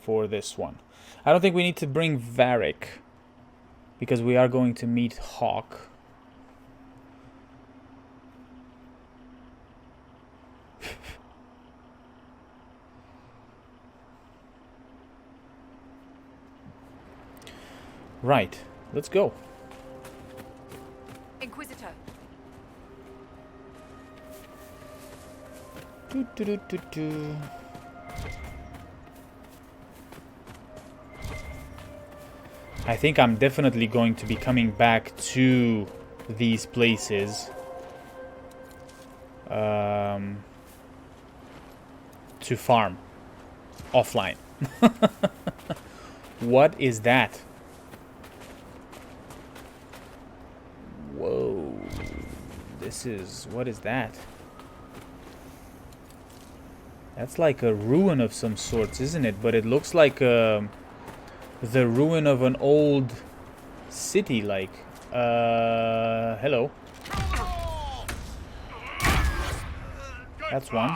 for this one. I don't think we need to bring Varric, because we are going to meet Hawk. Right, let's go. Inquisitor. I think I'm definitely going to be coming back to these places to farm offline. What is that? Whoa. What is that? That's like a ruin of some sorts, isn't it? But it looks like the ruin of an old city, like. Hello. That's one.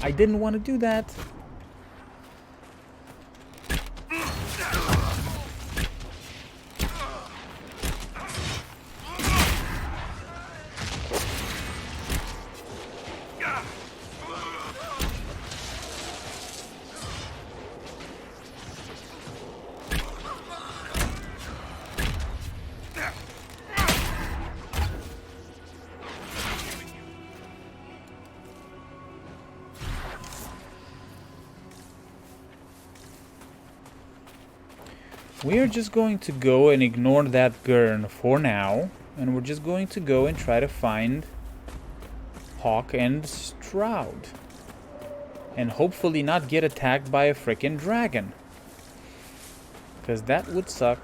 I didn't want to do that. We're just going to go and ignore that Gurn for now, and we're just going to go and try to find Hawk and Stroud. And hopefully not get attacked by a frickin' dragon. Because that would suck.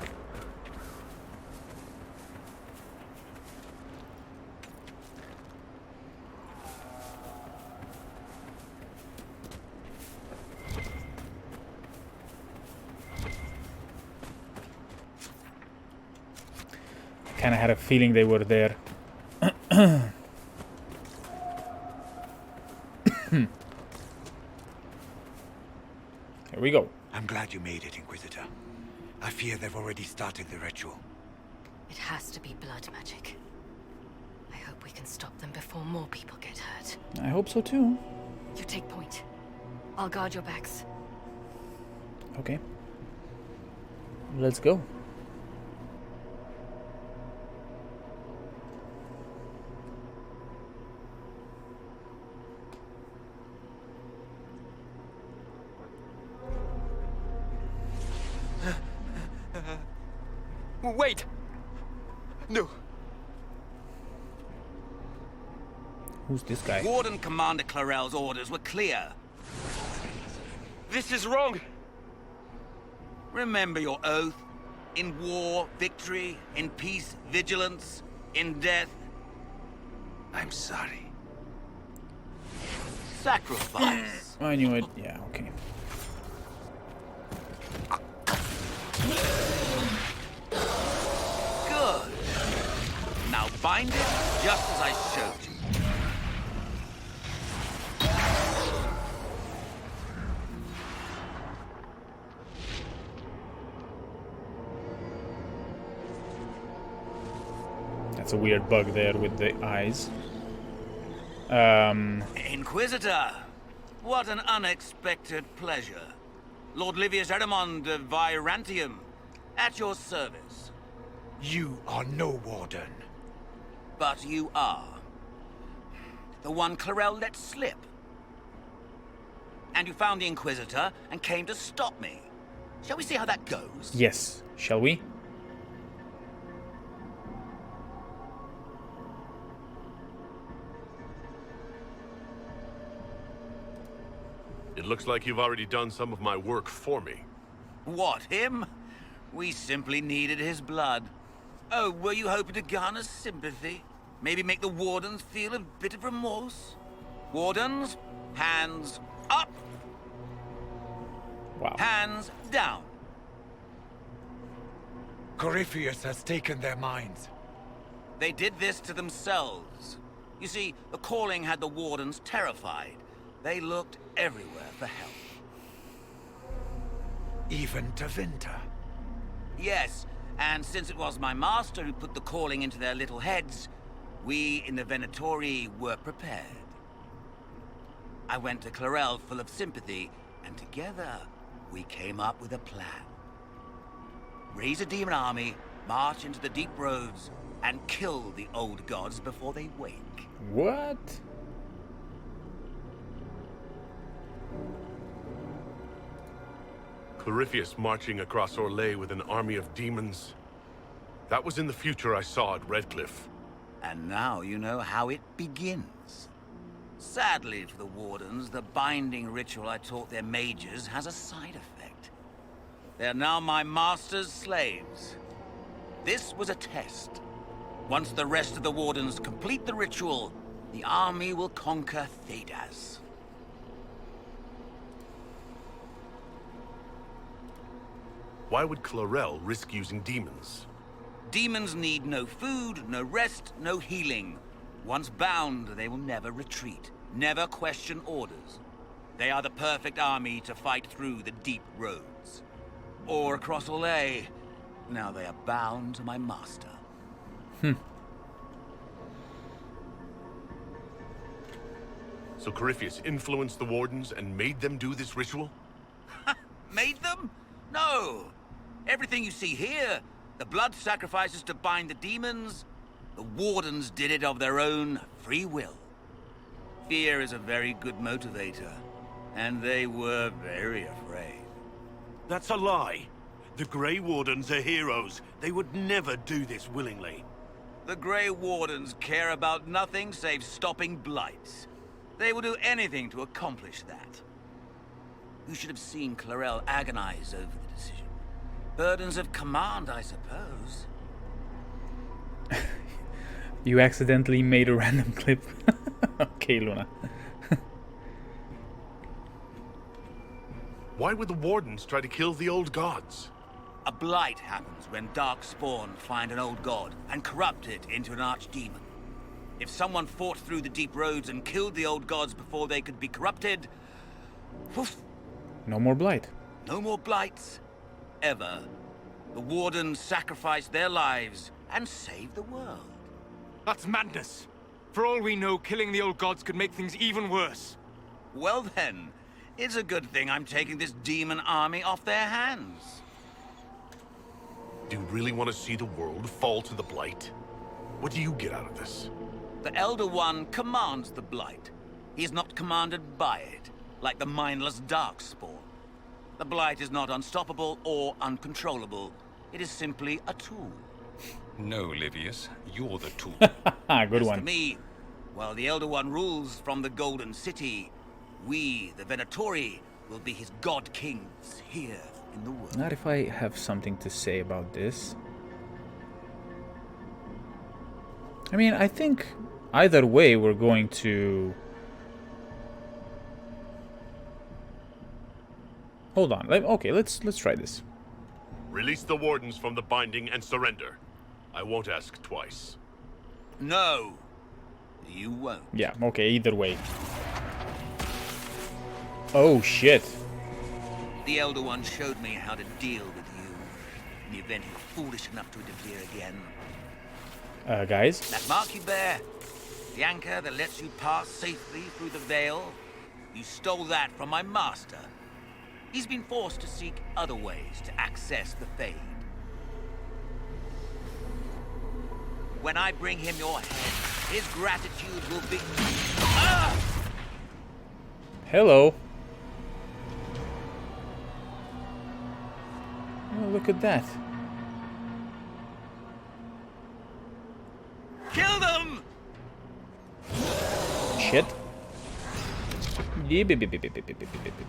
Kind of had a feeling they were there. Here we go. I'm glad you made it, Inquisitor. I fear they've already started the ritual. It has to be blood magic. I hope we can stop them before more people get hurt. I hope so too. You take point. I'll guard your backs. Okay. Let's go. Wait! No. Who's this guy? Warden Commander Clarel's orders were clear. This is wrong. Remember your oath. In war, victory. In peace, vigilance. In death, I'm sorry. sacrifice. I knew it. Yeah, okay. Good. Now bind it just as I showed you. That's a weird bug there with the eyes. Inquisitor, what an unexpected pleasure. Lord Livius Erimond of Virantium, at your service. You are no warden. But you are. The one Clarel let slip. And you found the Inquisitor and came to stop me. Shall we see how that goes? Yes. Shall we? It looks like you've already done some of my work for me. What, him? We simply needed his blood. Oh, were you hoping to garner sympathy? Maybe make the Wardens feel a bit of remorse? Wardens, hands up! Wow. Hands down. Corypheus has taken their minds. They did this to themselves. You see, the calling had the wardens terrified. They looked everywhere for help. Even to Vinter. Yes, and since it was my master who put the calling into their little heads, we in the Venatori were prepared. I went to Clarel full of sympathy, and together we came up with a plan. Raise a demon army, march into the deep roads, and kill the old gods before they wake. What? Corypheus marching across Orlais with an army of demons. That was in the future I saw at Redcliffe. And now you know how it begins. Sadly for the wardens, the binding ritual I taught their mages has a side effect. They are now my master's slaves. This was a test. Once the rest of the wardens complete the ritual, the army will conquer Thedas. Why would Clarel risk using demons? Demons need no food, no rest, no healing. Once bound, they will never retreat, never question orders. They are the perfect army to fight through the deep roads. Or across Orlais. Now they are bound to my master. So Corypheus influenced the wardens and made them do this ritual? Made them? No. Everything you see here, the blood sacrifices to bind the demons, the wardens did it of their own free will. Fear is a very good motivator, and they were very afraid. That's a lie. The Grey Wardens are heroes. They would never do this willingly. The Grey Wardens care about nothing save stopping blights. They will do anything to accomplish that. You should have seen Clarel agonize over the decision. Burdens of command, I suppose. You accidentally made a random clip. Okay, Luna. Why would the wardens try to kill the old gods? A blight happens when darkspawn find an old god and corrupt it into an archdemon. If someone fought through the deep roads and killed the old gods before they could be corrupted, poof, No more blight. no more blights. Ever. The wardens sacrificed their lives and saved the world. That's madness. For all we know, killing the old gods could make things even worse. Well then, it's a good thing I'm taking this demon army off their hands. Do you really want to see the world fall to the blight? What do you get out of this? The Elder One commands the blight. He is not commanded by it, like the mindless darkspawn. The blight is not unstoppable or uncontrollable. It is simply a tool. No, Livius, you're the tool. Good As to one. me, while the Elder One rules from the Golden City, we, the Venatori, will be his god kings here in the world. Not if I have something to say about this. I mean, I think either way we're going to... Hold on. Okay, let's try this. Release the wardens from the binding and surrender. I won't ask twice. No, you won't. Yeah, okay, either way. Oh, shit. The Elder One showed me how to deal with you in the event you're foolish enough to interfere again. Guys? That mark you bear, the anchor that lets you pass safely through the veil, you stole that from my master. He's been forced to seek other ways to access the Fade. When I bring him your head, his gratitude will be... Ah! Hello. Oh, look at that. Kill them! Shit. Beep, beep, beep, beep, beep, beep, beep, beep, beep.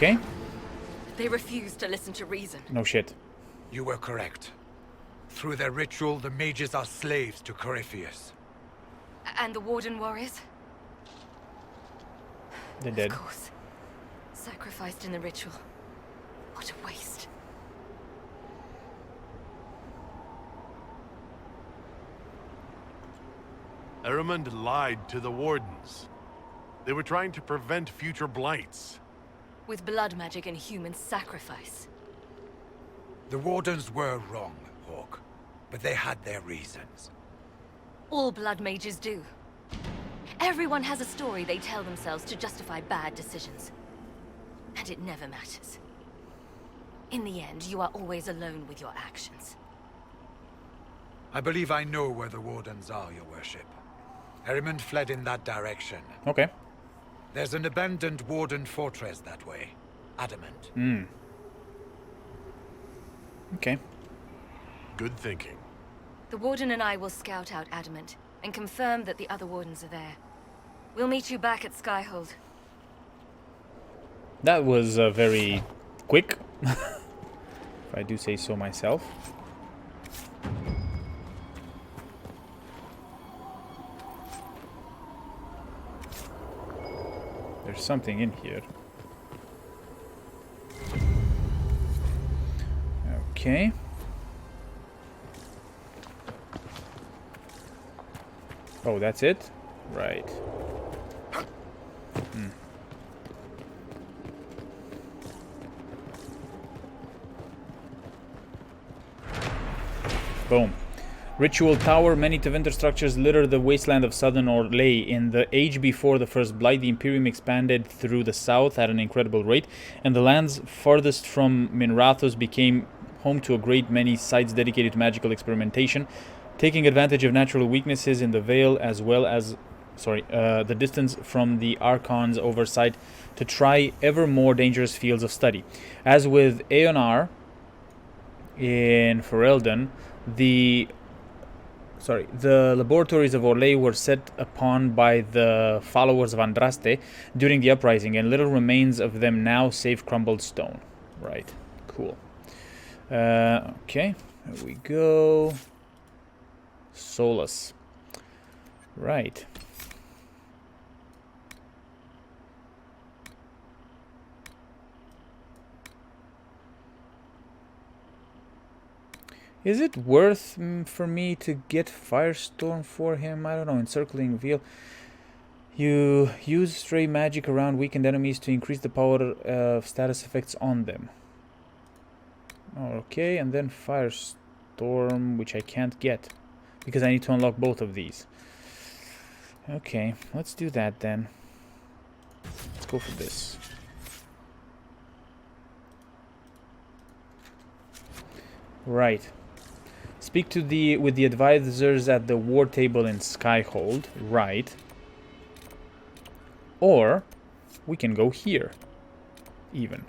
Okay. They refuse to listen to reason. No shit. You were correct. Through their ritual, the mages are slaves to Corypheus. And the Warden warriors? They're dead. Of course. Sacrificed in the ritual. What a waste. Erimund lied to the Wardens. They were trying to prevent future blights. With blood magic and human sacrifice. The Wardens were wrong, Hawk. But they had their reasons. All blood mages do. Everyone has a story they tell themselves to justify bad decisions. And it never matters. In the end, you are always alone with your actions. I believe I know where the Wardens are, Your Worship. Erimund fled in that direction. Okay. There's an abandoned Warden fortress that way. Adamant. Okay. Good thinking. The Warden and I will scout out Adamant and confirm that the other Wardens are there. We'll meet you back at Skyhold. That was very quick, if I do say so myself. There's something in here. Okay. Oh, that's it? Right. Boom. Ritual Tower. Many Tevinter structures litter the wasteland of southern Orlais. In the age before the First Blight, the Imperium expanded through the south at an incredible rate, and the lands farthest from Minrathos became home to a great many sites dedicated to magical experimentation, taking advantage of natural weaknesses in the Vale as well as the distance from the Archon's oversight to try ever more dangerous fields of study. As with Aeonar in Ferelden, the laboratories of Orlais were set upon by the followers of Andraste during the uprising, and little remains of them now save crumbled stone. Right, cool. Okay, here we go. Solus. Right. Is it worth for me to get Firestorm for him? I don't know. Encircling Veil. You use stray magic around weakened enemies to increase the power of status effects on them. Okay, and then Firestorm, which I can't get because I need to unlock both of these. Okay, let's do that then. Let's go for this. Right. Speak to with the advisors at the war table in Skyhold. Right. Or we can go here. Even.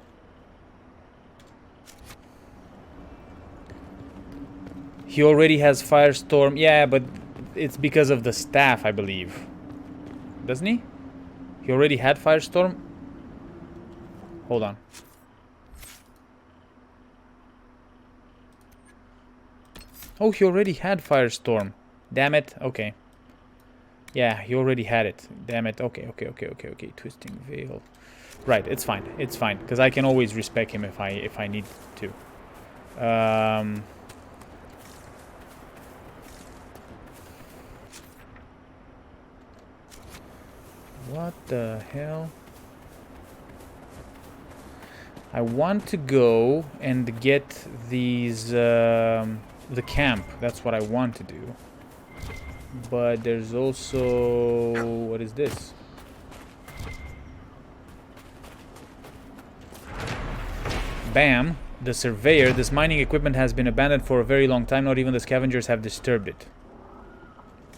He already has Firestorm. Yeah, but it's because of the staff, I believe. Doesn't he? He already had Firestorm? Hold on. Oh, he already had Firestorm. Damn it. Okay. Yeah, he already had it. Damn it. Okay. Twisting Veil. Right, it's fine. It's fine. Because I can always respec him if I need to. What the hell? I want to go and get these... the camp. That's what I want to do. But there's also... What is this? Bam. The Surveyor. This mining equipment has been abandoned for a very long time. Not even the scavengers have disturbed it.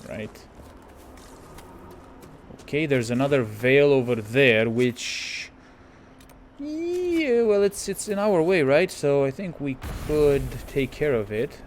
Right. Okay, there's another veil over there, which... Yeah, well, it's in our way, right? So I think we could take care of it.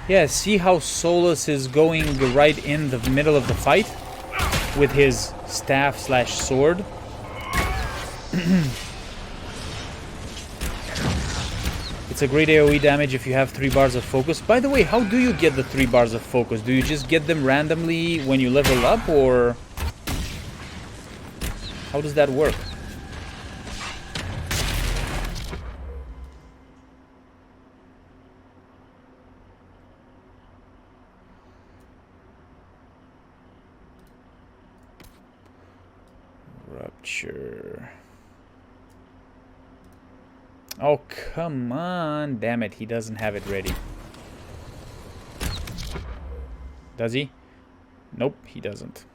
Yeah, see how Solus is going right in the middle of the fight? With his staff slash sword. It's a great AoE damage if you have 3 bars of focus. By the way, how do you get the 3 bars of focus? Do you just get them randomly when you level up, or how does that work? Rupture. Oh, come on. Damn it, he doesn't have it ready. Does he? Nope, he doesn't.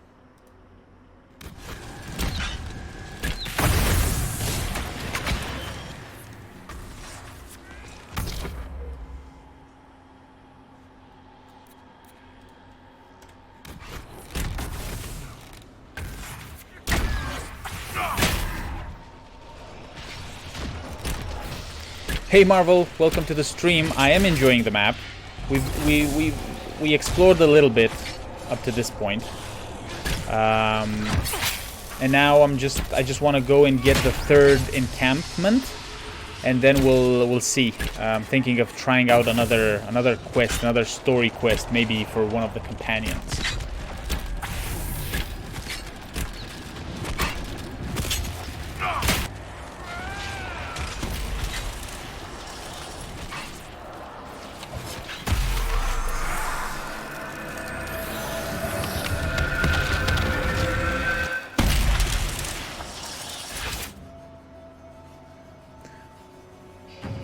Hey Marvel, welcome to the stream. I am enjoying the map. We explored a little bit up to this point, and now I just want to go and get the 3rd encampment, and then we'll see. I'm thinking of trying out another quest, another story quest, maybe for one of the companions.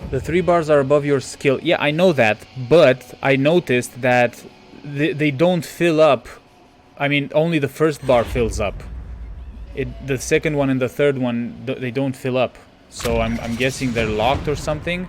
The 3 bars are above your skill. Yeah, I know that, but I noticed that they don't fill up. I mean, only the 1st bar fills up. The 2nd one and the 3rd one, they don't fill up. So I'm guessing they're locked or something.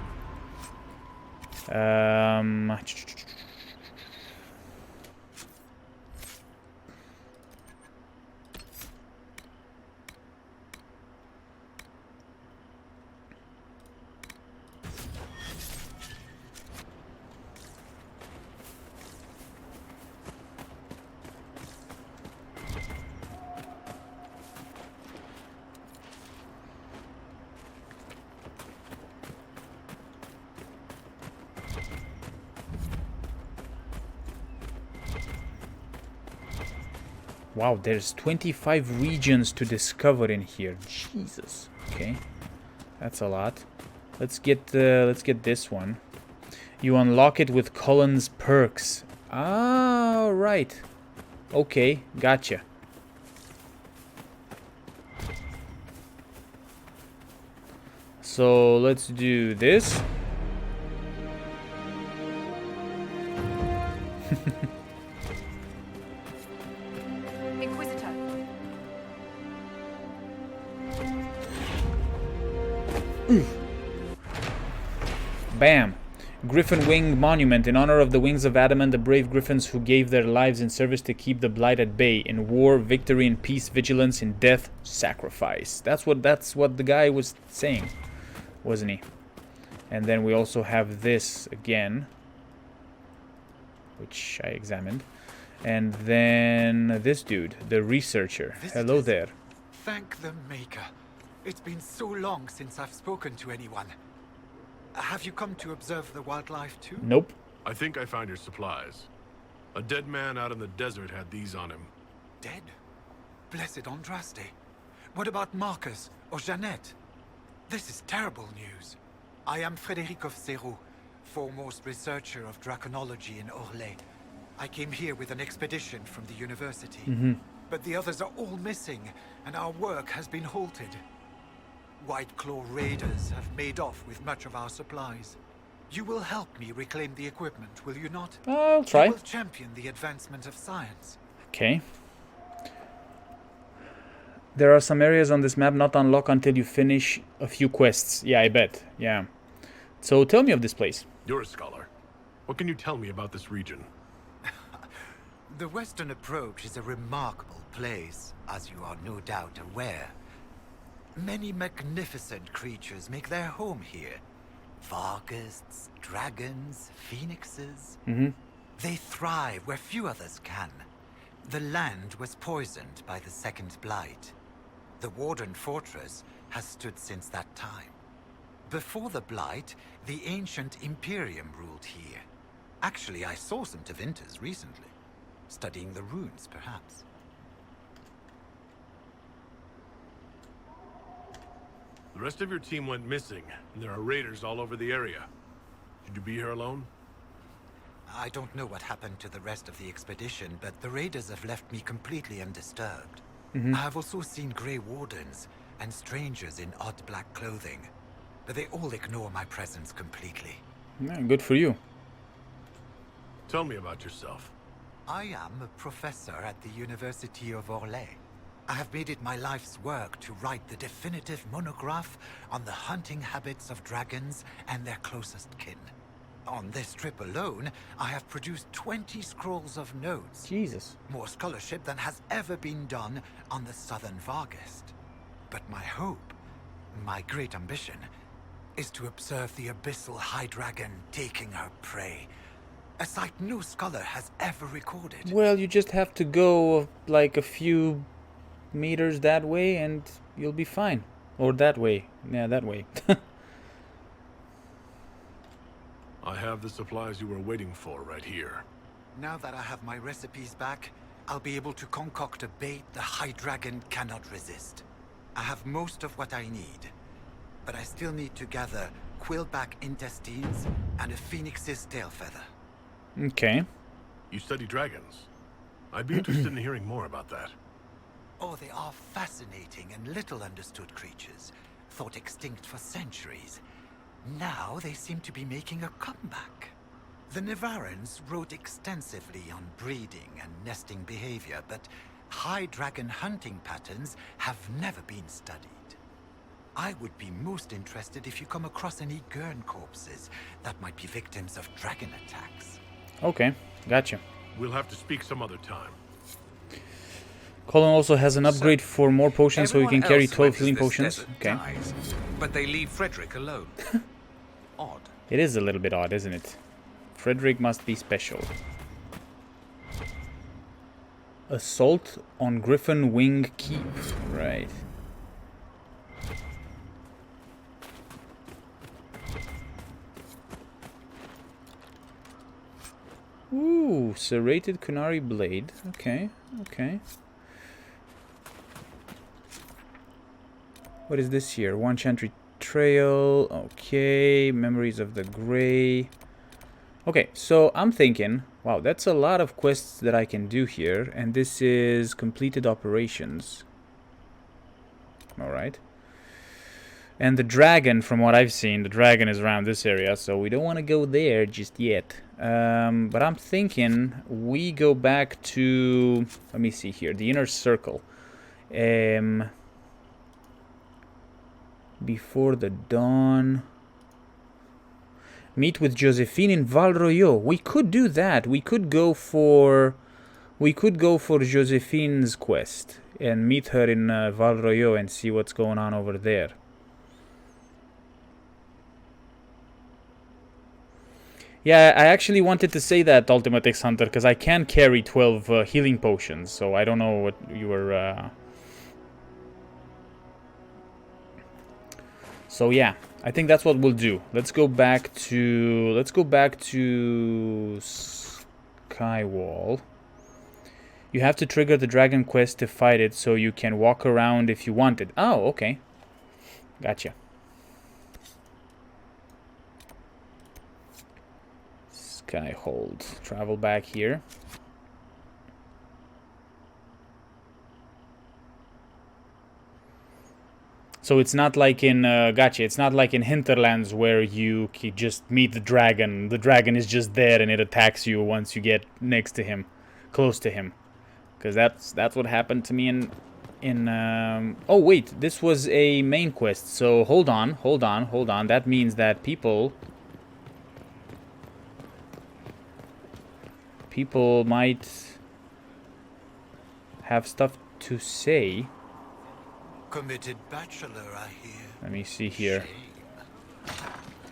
Wow, there's 25 regions to discover in here. Jesus. Okay, that's a lot. Let's get this one. You unlock it with Cullen's perks. Ah, right. Okay, gotcha. So let's do this. Inquisitor. Bam. Griffin Wing Monument. In honor of the wings of adamant, the brave griffins who gave their lives in service to keep the blight at bay. In war, victory. In peace, vigilance. In death, sacrifice. That's what the guy was saying, wasn't he? And then we also have this again, which I examined. And then this dude, the researcher. Hello there. Thank the Maker. It's been so long since I've spoken to anyone. Have you come to observe the wildlife too? Nope. I think I found your supplies. A dead man out in the desert had these on him. Dead? Blessed Andraste. What about Marcus or Jeannette? This is terrible news. I am Frédéric of Serrault, foremost researcher of draconology in Orlais. I came here with an expedition from the university. But the others are all missing, and our work has been halted. White Claw raiders have made off with much of our supplies. You will help me reclaim the equipment, will you not? I'll try. You will champion the advancement of science. Okay. There are some areas on this map not unlocked until you finish a few quests. Yeah, I bet. Yeah. So tell me of this place. You're a scholar. What can you tell me about this region? The Western Approach is a remarkable place, as you are no doubt aware. Many magnificent creatures make their home here. Vargusts, dragons, phoenixes. They thrive where few others can. The land was poisoned by the Second Blight. The Warden Fortress has stood since that time. Before the Blight, the ancient Imperium ruled here. Actually, I saw some Tevinters recently. Studying the runes, perhaps. The rest of your team went missing, and there are raiders all over the area. Should you be here alone? I don't know what happened to the rest of the expedition, but the raiders have left me completely undisturbed. I have also seen Grey Wardens and strangers in odd black clothing, but they all ignore my presence completely. Yeah, good for you. Tell me about yourself. I am a professor at the University of Orlais. I have made it my life's work to write the definitive monograph on the hunting habits of dragons and their closest kin. On this trip alone, I have produced 20 scrolls of notes. Jesus. More scholarship than has ever been done on the Southern Vargest. But my hope, my great ambition, is to observe the abyssal high dragon taking her prey. A sight no scholar has ever recorded. Well, you just have to go like a few meters that way and you'll be fine. Or that way. Yeah, that way. I have the supplies you were waiting for right here. Now that I have my recipes back, I'll be able to concoct a bait the high dragon cannot resist. I have most of what I need, but I still need to gather quillback intestines and a phoenix's tail feather. Okay. You study dragons. I'd be interested in hearing more about that. Oh, they are fascinating and little understood creatures, thought extinct for centuries. Now they seem to be making a comeback. The Nevarrans wrote extensively on breeding and nesting behavior, but high dragon hunting patterns have never been studied. I would be most interested if you come across any Gurn corpses that might be victims of dragon attacks. Okay, gotcha. We'll have to speak some other time. Colin also has an upgrade for more potions, so he can carry 12 healing potions. Okay. Dies, but they leave Frederick alone. Odd. It is a little bit odd, isn't it? Frederick must be special. Assault on Griffin Wing Keep. Right. Ooh, serrated Kunari blade. Okay, okay. What is this here? One Chantry Trail. Okay, Memories of the Grey. Okay, so I'm thinking, wow, that's a lot of quests that I can do here, and this is completed operations. Alright. And the dragon, from what I've seen, the dragon is around this area, so we don't want to go there just yet. But I'm thinking we go back to, let me see here, the inner circle. Before the dawn. Meet with Josephine in Val Royeaux. We could do that. We could go for Josephine's quest and meet her in Val Royeaux and see what's going on over there. Yeah, I actually wanted to say that, Ultimate X Hunter, because I can carry 12 healing potions, so I don't know what you were... So yeah, I think that's what we'll do. Let's go back to Skywall. You have to trigger the dragon quest to fight it, so you can walk around if you wanted. Oh, okay. Gotcha. Skyhold. Travel back here. So it's not like in gotcha. It's not like in Hinterlands where you just meet the dragon. The dragon is just there and it attacks you once you get next to him, close to him. Because that's what happened to me in oh wait, this was a main quest. So hold on. That means that people might have stuff to say. Committed bachelor, I hear. Let me see here.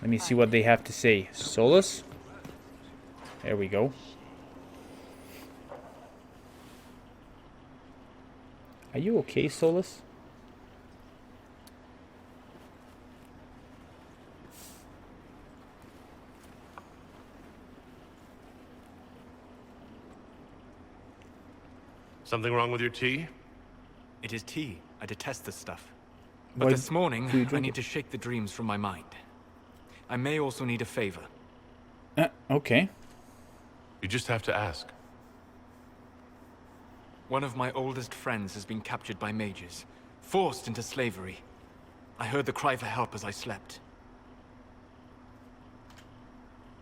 Let me see what they have to say. Solus? There we go. Are you okay, Solus? Something wrong with your tea? It is tea. I detest this stuff. But Why this morning, do you I drink need it? to shake the dreams from my mind. I may also need a favor. Okay. You just have to ask. One of my oldest friends has been captured by mages, forced into slavery. I heard the cry for help as I slept.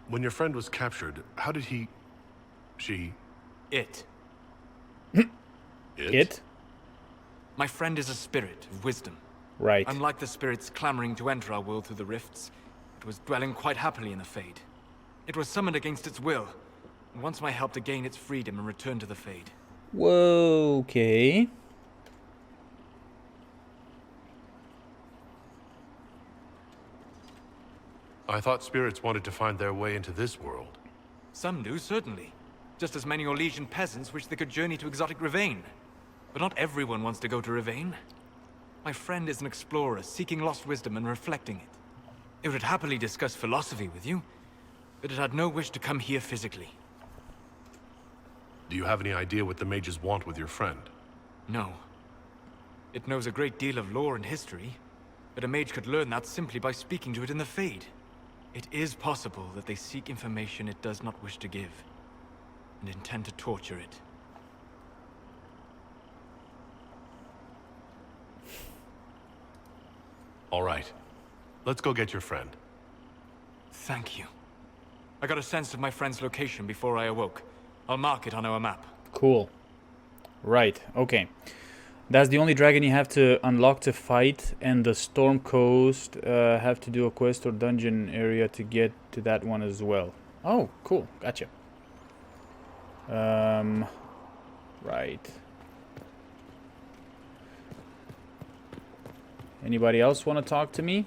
When your friend was captured, how did he... she... It. It? My friend is a spirit of wisdom. Right. Unlike the spirits clamoring to enter our world through the rifts, it was dwelling quite happily in the Fade. It was summoned against its will, and wants my help to gain its freedom and return to the Fade. Whoa, okay. I thought spirits wanted to find their way into this world. Some do, certainly. Just as many Orlesian peasants wish they could journey to exotic Rivain. But not everyone wants to go to Rivain. My friend is an explorer, seeking lost wisdom and reflecting it. It would happily discuss philosophy with you, but it had no wish to come here physically. Do you have any idea what the mages want with your friend? No. It knows a great deal of lore and history, but a mage could learn that simply by speaking to it in the Fade. It is possible that they seek information it does not wish to give, and intend to torture it. All right. Let's go get your friend. Thank you. I got a sense of my friend's location before I awoke. I'll mark it on our map. Cool. Right, okay. That's the only dragon you have to unlock to fight, and the Storm Coast have to do a quest or dungeon area to get to that one as well. Oh, cool. Gotcha. Right. Anybody else want to talk to me?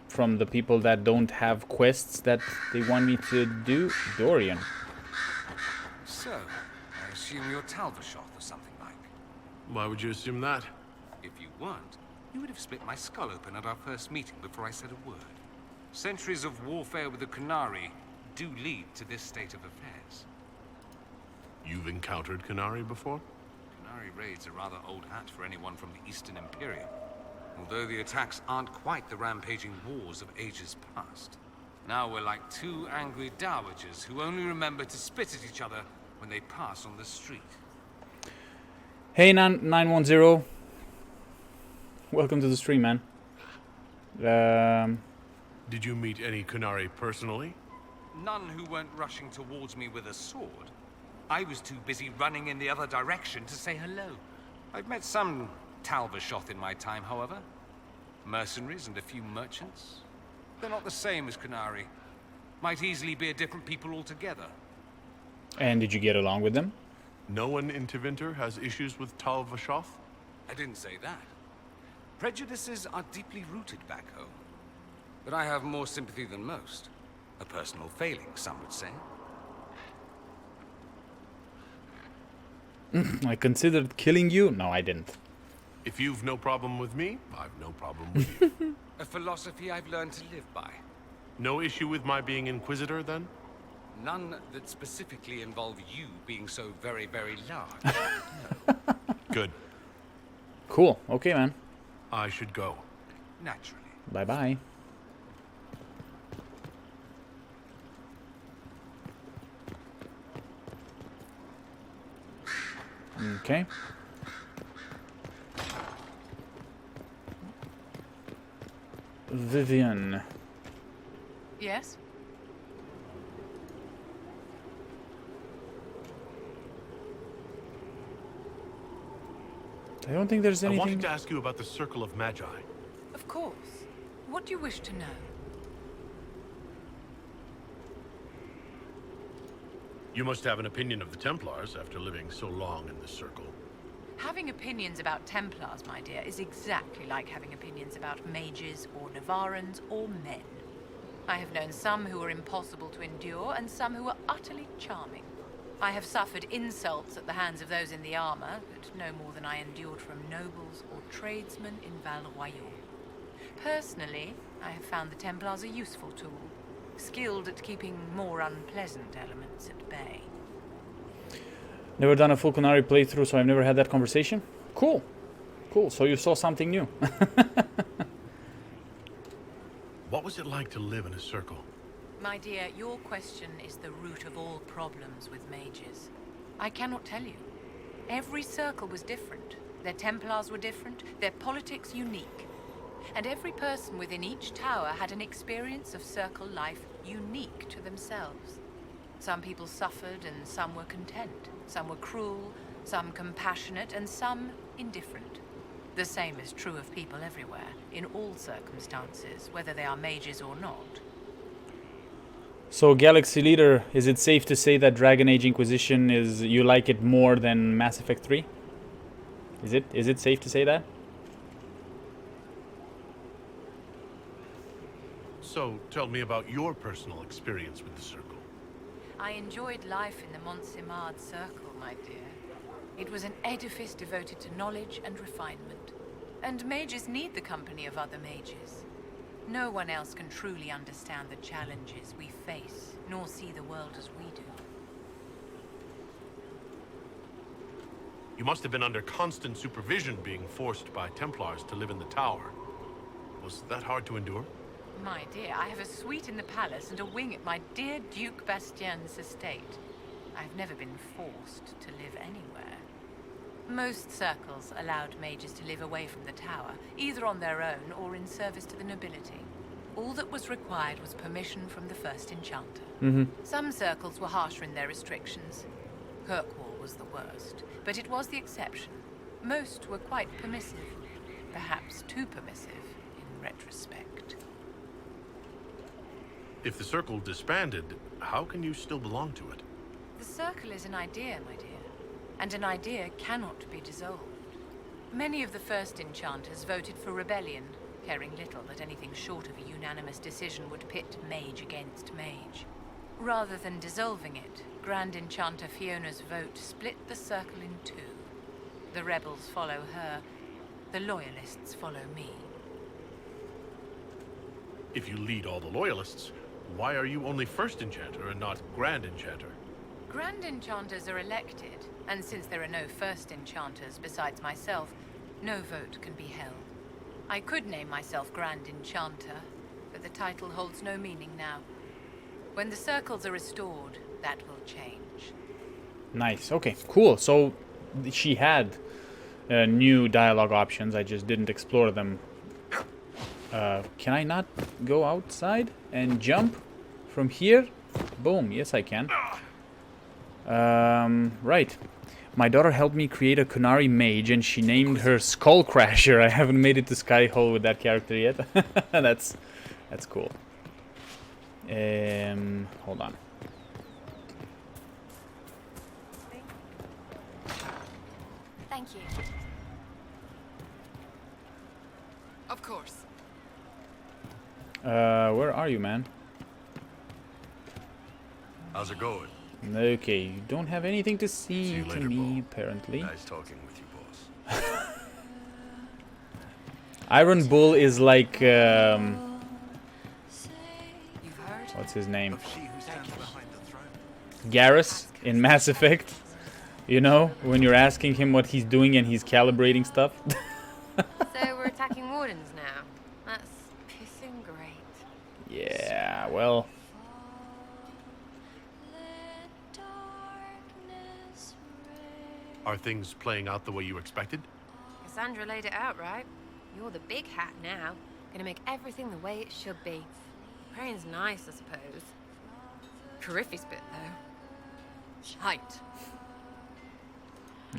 From the people that don't have quests that they want me to do? Dorian. So, I assume you're Talvashoth or something like. Why would you assume that? If you weren't, you would have split my skull open at our first meeting before I said a word. Centuries of warfare with the Qunari do lead to this state of affairs. You've encountered Qunari before? Qunari raids are rather old hat for anyone from the Eastern Imperium. Although the attacks aren't quite the rampaging wars of ages past. Now we're like two angry dowagers who only remember to spit at each other when they pass on the street. Hey, 910. Welcome to the stream, man. Did you meet any Qunari personally? None who weren't rushing towards me with a sword. I was too busy running in the other direction to say hello. I've met some Talvashoth in my time, however. Mercenaries and a few merchants. They're not the same as Qunari. Might easily be a different people altogether. And did you get along with them? No one in Tevinter has issues with Talvashoth? I didn't say that. Prejudices are deeply rooted back home. But I have more sympathy than most. A personal failing, some would say. I considered killing you? No, I didn't. If you've no problem with me, I've no problem with you. A philosophy I've learned to live by. No issue with my being Inquisitor, then? None that specifically involve you being so very, very large. No. Good. Cool. Okay, man. I should go. Naturally. Bye-bye. Okay. Vivian. Yes? I don't think there's I anything... wanted to ask you about the Circle of Magi. Of course. What do you wish to know? You must have an opinion of the Templars after living so long in this circle. Having opinions about Templars, my dear, is exactly like having opinions about mages or Navarans or men. I have known some who were impossible to endure and some who were utterly charming. I have suffered insults at the hands of those in the armor, but no more than I endured from nobles or tradesmen in Val Royal. Personally, I have found the Templars a useful tool, skilled at keeping more unpleasant elements at bay. Never done a full Qunari playthrough, so I've never had that conversation. Cool. Cool, so you saw something new. What was it like to live in a circle? My dear, your question is the root of all problems with mages. I cannot tell you. Every circle was different. Their Templars were different, their politics unique. And every person within each tower had an experience of circle life unique to themselves. Some people suffered and some were content. Some were cruel, some compassionate, and some indifferent. The same is true of people everywhere, in all circumstances, whether they are mages or not. So, Galaxy Leader, is it safe to say that Dragon Age Inquisition is, you like it more than Mass Effect 3? Is it safe to say that? So, tell me about your personal experience with the Circle. I enjoyed life in the Montsimard Circle, my dear. It was an edifice devoted to knowledge and refinement. And mages need the company of other mages. No one else can truly understand the challenges we face, nor see the world as we do. You must have been under constant supervision, being forced by Templars to live in the tower. Was that hard to endure? My dear, I have a suite in the palace and a wing at my dear Duke Bastien's estate. I've never been forced to live anywhere. Most circles allowed mages to live away from the tower, either on their own or in service to the nobility. All that was required was permission from the first enchanter. Some circles were harsher in their restrictions. Kirkwall was the worst, but it was the exception. Most were quite permissive, perhaps too permissive in retrospect. If the Circle disbanded, how can you still belong to it? The Circle is an idea, my dear, and an idea cannot be dissolved. Many of the first enchanters voted for rebellion, caring little that anything short of a unanimous decision would pit mage against mage. Rather than dissolving it, Grand Enchanter Fiona's vote split the Circle in two. The rebels follow her, the loyalists follow me. If you lead all the Loyalists, why are you only First Enchanter and not Grand Enchanter? Grand Enchanters are elected, and since there are no First Enchanters besides myself, no vote can be held. I could name myself Grand Enchanter, but the title holds no meaning now. When the circles are restored, that will change. Nice. Okay, cool. So she had new dialogue options. I just didn't explore them. Can I not go outside and jump from here? Boom. Yes, I can. Right. My daughter helped me create a Qunari mage, and she named her Skullcrasher. I haven't made it to Skyhold with that character yet. That's cool. Hold on. Thank you. Of course. Where are you, man? How's it going? Okay, you don't have anything to See see you to later, me, Paul. apparently. Nice talking with you, boss. Iron Bull is like, You've heard? what's his name? Of she who stands behind the throne. Garrus in Mass Effect. You know, when you're asking him what he's doing and he's calibrating stuff. So we're attacking wardens now. That's pissing great. Yeah, well, Are things playing out the way you expected? Cassandra laid it out right. You're the big hat now. Gonna make everything the way it should be. Praying's nice, I suppose. Corypheus bit, though. Shite.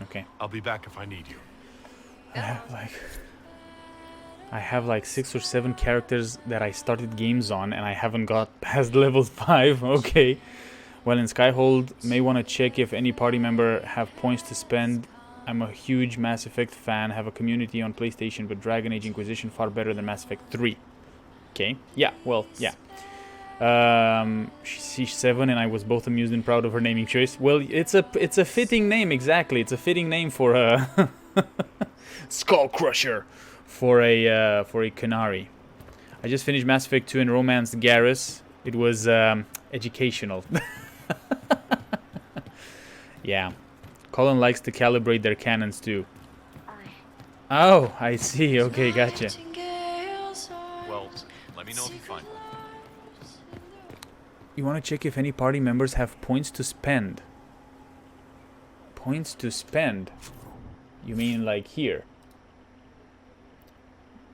okay. I'll be back if I need you. I have like 6 or 7 characters that I started games on, and I haven't got past level 5. Okay. Well, in Skyhold, may want to check if any party member have points to spend. I'm a huge Mass Effect fan, have a community on PlayStation, but Dragon Age Inquisition far better than Mass Effect 3. Okay, yeah, well, yeah. Siege 7, and I was both amused and proud of her naming choice. Well, it's a fitting name, exactly. It's a fitting name for a Skull Crusher for a Canary. I just finished Mass Effect 2 and romanced Garrus. It was educational. Yeah. Colin likes to calibrate their cannons too. Oh, I see. Okay, gotcha. Well, let me know if you find one. You want to check if any party members have points to spend. Points to spend? You mean like here?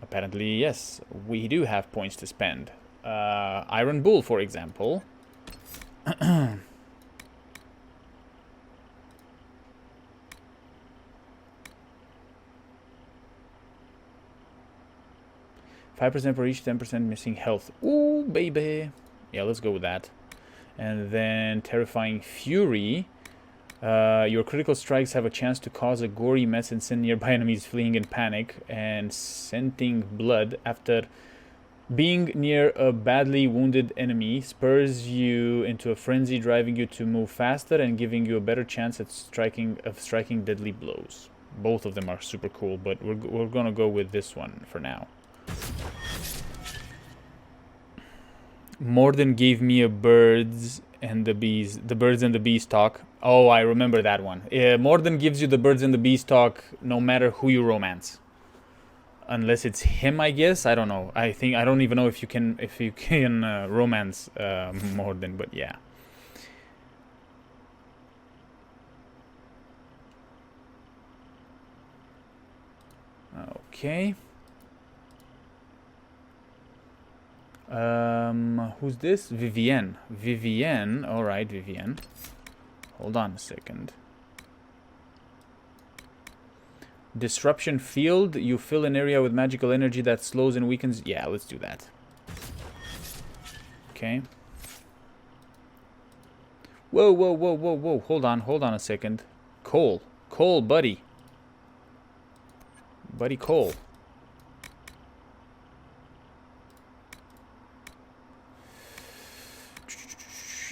Apparently, yes. We do have points to spend. Iron Bull, for example. 5% for each, 10% missing health. Ooh, baby. Yeah, let's go with that. And then Terrifying Fury. Your critical strikes have a chance to cause a gory mess and send nearby enemies fleeing in panic and scenting blood. After being near a badly wounded enemy spurs you into a frenzy, driving you to move faster and giving you a better chance at striking deadly blows. Both of them are super cool, but we're gonna go with this one for now. Morden gave me a birds and the bees talk. Oh, I remember that one. Morden gives you the birds and the bees talk no matter who you romance, unless it's him, I guess. I don't know. I don't even know if you can romance Morden, but yeah. Okay. Who's this? Vivienne. Vivienne. Alright, Vivienne. Hold on a second. Disruption field. You fill an area with magical energy that slows and weakens. Yeah, let's do that. Okay. Whoa, whoa, whoa, whoa, whoa. Hold on a second. Cole. Cole, buddy. Buddy Cole.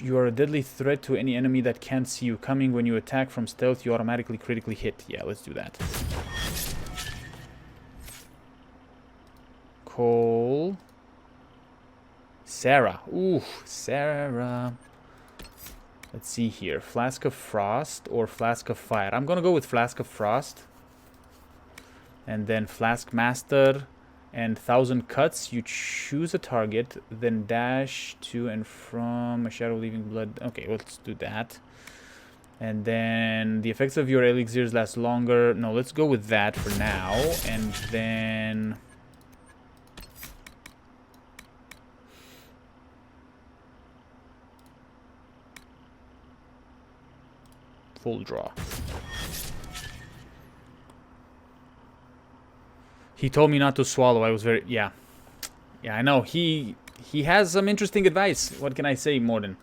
You are a deadly threat to any enemy that can't see you coming. When you attack from stealth, you automatically critically hit. Yeah, let's do that. Cole. Sarah. Ooh, Sarah. Let's see here. Flask of Frost or Flask of Fire. I'm gonna go with Flask of Frost. And then Flask Master and 1,000 Cuts. You choose a target, then dash to and from a shadow leaving blood. Okay, let's do that. And then the effects of your elixirs last longer. No, let's go with that for now. And then full draw. He told me not to swallow. I was very... Yeah, I know. He has some interesting advice. What can I say, Morden?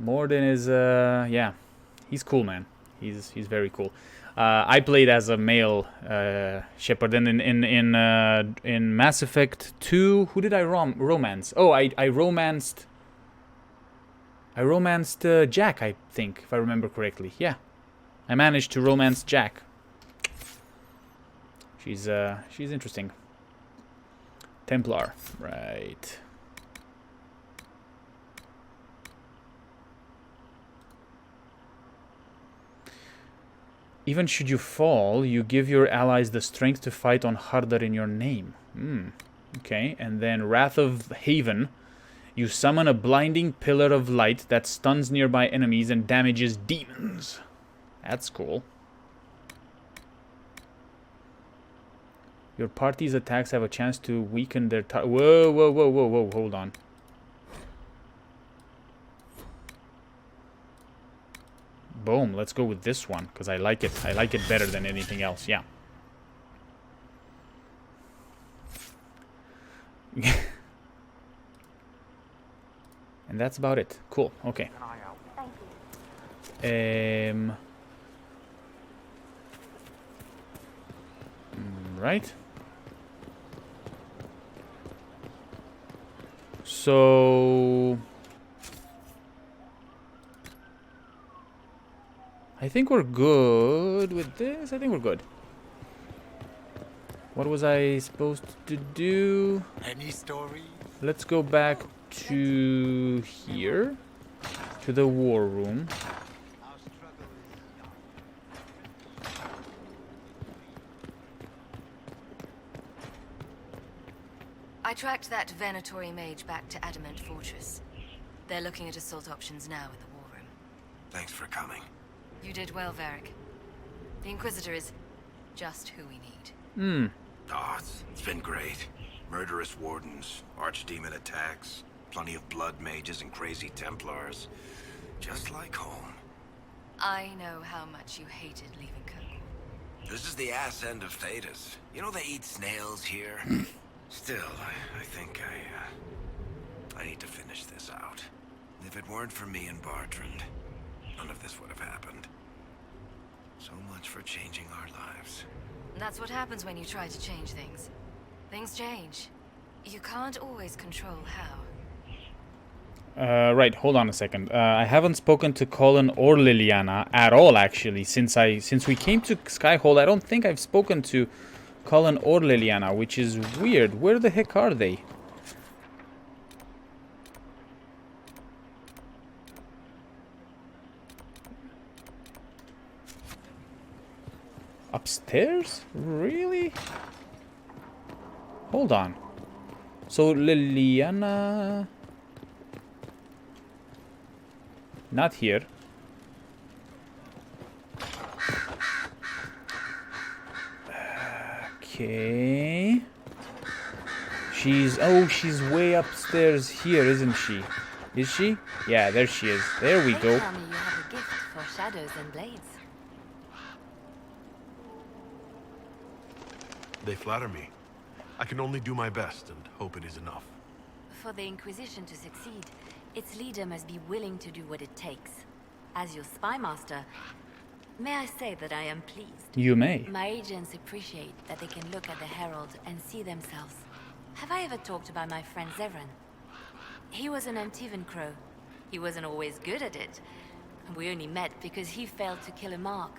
Morden is... yeah. He's cool, man. He's very cool. I played as a male shepherd. And in Mass Effect 2... Who did I romance? Oh, I romanced... Jack, I think, if I remember correctly. Yeah. I managed to romance Jack. She's interesting. Templar, right. Even should you fall, you give your allies the strength to fight on harder in your name. Okay, and then Wrath of Haven. You summon a blinding pillar of light that stuns nearby enemies and damages demons. That's cool. Your party's attacks have a chance to weaken their target. Whoa, whoa, whoa, whoa, whoa, hold on. Boom, let's go with this one, because I like it. I like it better than anything else, yeah. And that's about it. Cool, okay. Right. So I think we're good with this. I think we're good. What was I supposed to do? Any story? Let's go back to here. To the war room. I tracked that Venatori mage back to Adamant Fortress. They're looking at assault options now in the war room. Thanks for coming. You did well, Varric. The Inquisitor is just who we need. Oh, it's been great. Murderous wardens, archdemon attacks, plenty of blood mages and crazy templars. Just like home. I know how much you hated leaving Kirkwall. This is the ass end of Thedas. You know they eat snails here? Still, I think I need to finish this out. If it weren't for me and Bartrand, none of this would have happened. So much for changing our lives. That's what happens when you try to change things. Things change. You can't always control how. Right, hold on a second. I haven't spoken to Colin or Liliana at all, actually. Since we came to Skyhold, I don't think I've spoken to Colin or Liliana, which is weird. Where the heck are they? Upstairs? Really? Hold on. So Liliana... Not here. Okay. She's way upstairs here, isn't she? Is she? Yeah, there she is. There we go. Tell me you have a gift for shadows and blades. They flatter me. I can only do my best and hope it is enough. For the Inquisition to succeed, its leader must be willing to do what it takes. As your spy master, may I say that I am pleased? You may. My agents appreciate that they can look at the Herald and see themselves. Have I ever talked about my friend Zevran? He was an Antivan crow. He wasn't always good at it. We only met because he failed to kill a mark.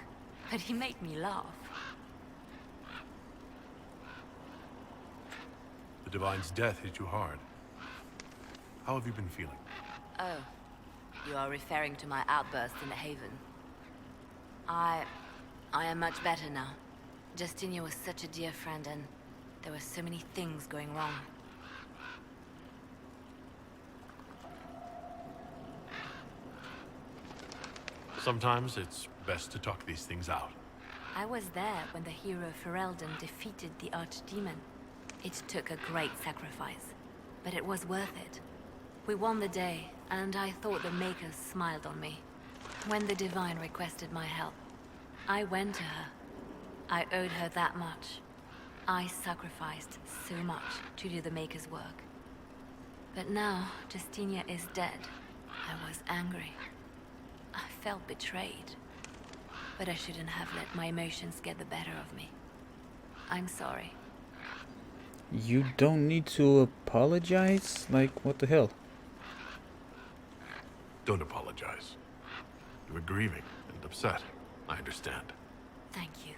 But he made me laugh. The Divine's death hit you hard. How have you been feeling? Oh, you are referring to my outburst in the Haven. I am much better now. Justinia was such a dear friend and there were so many things going wrong. Sometimes it's best to talk these things out. I was there when the hero Ferelden defeated the Archdemon. It took a great sacrifice, but it was worth it. We won the day, and I thought the Makers smiled on me. When the Divine requested my help, I went to her. I owed her that much. I sacrificed so much to do the Maker's work. But now, Justinia is dead. I was angry. I felt betrayed. But I shouldn't have let my emotions get the better of me. I'm sorry. You don't need to apologize? Like, what the hell? Don't apologize. You were grieving and upset. I understand. Thank you.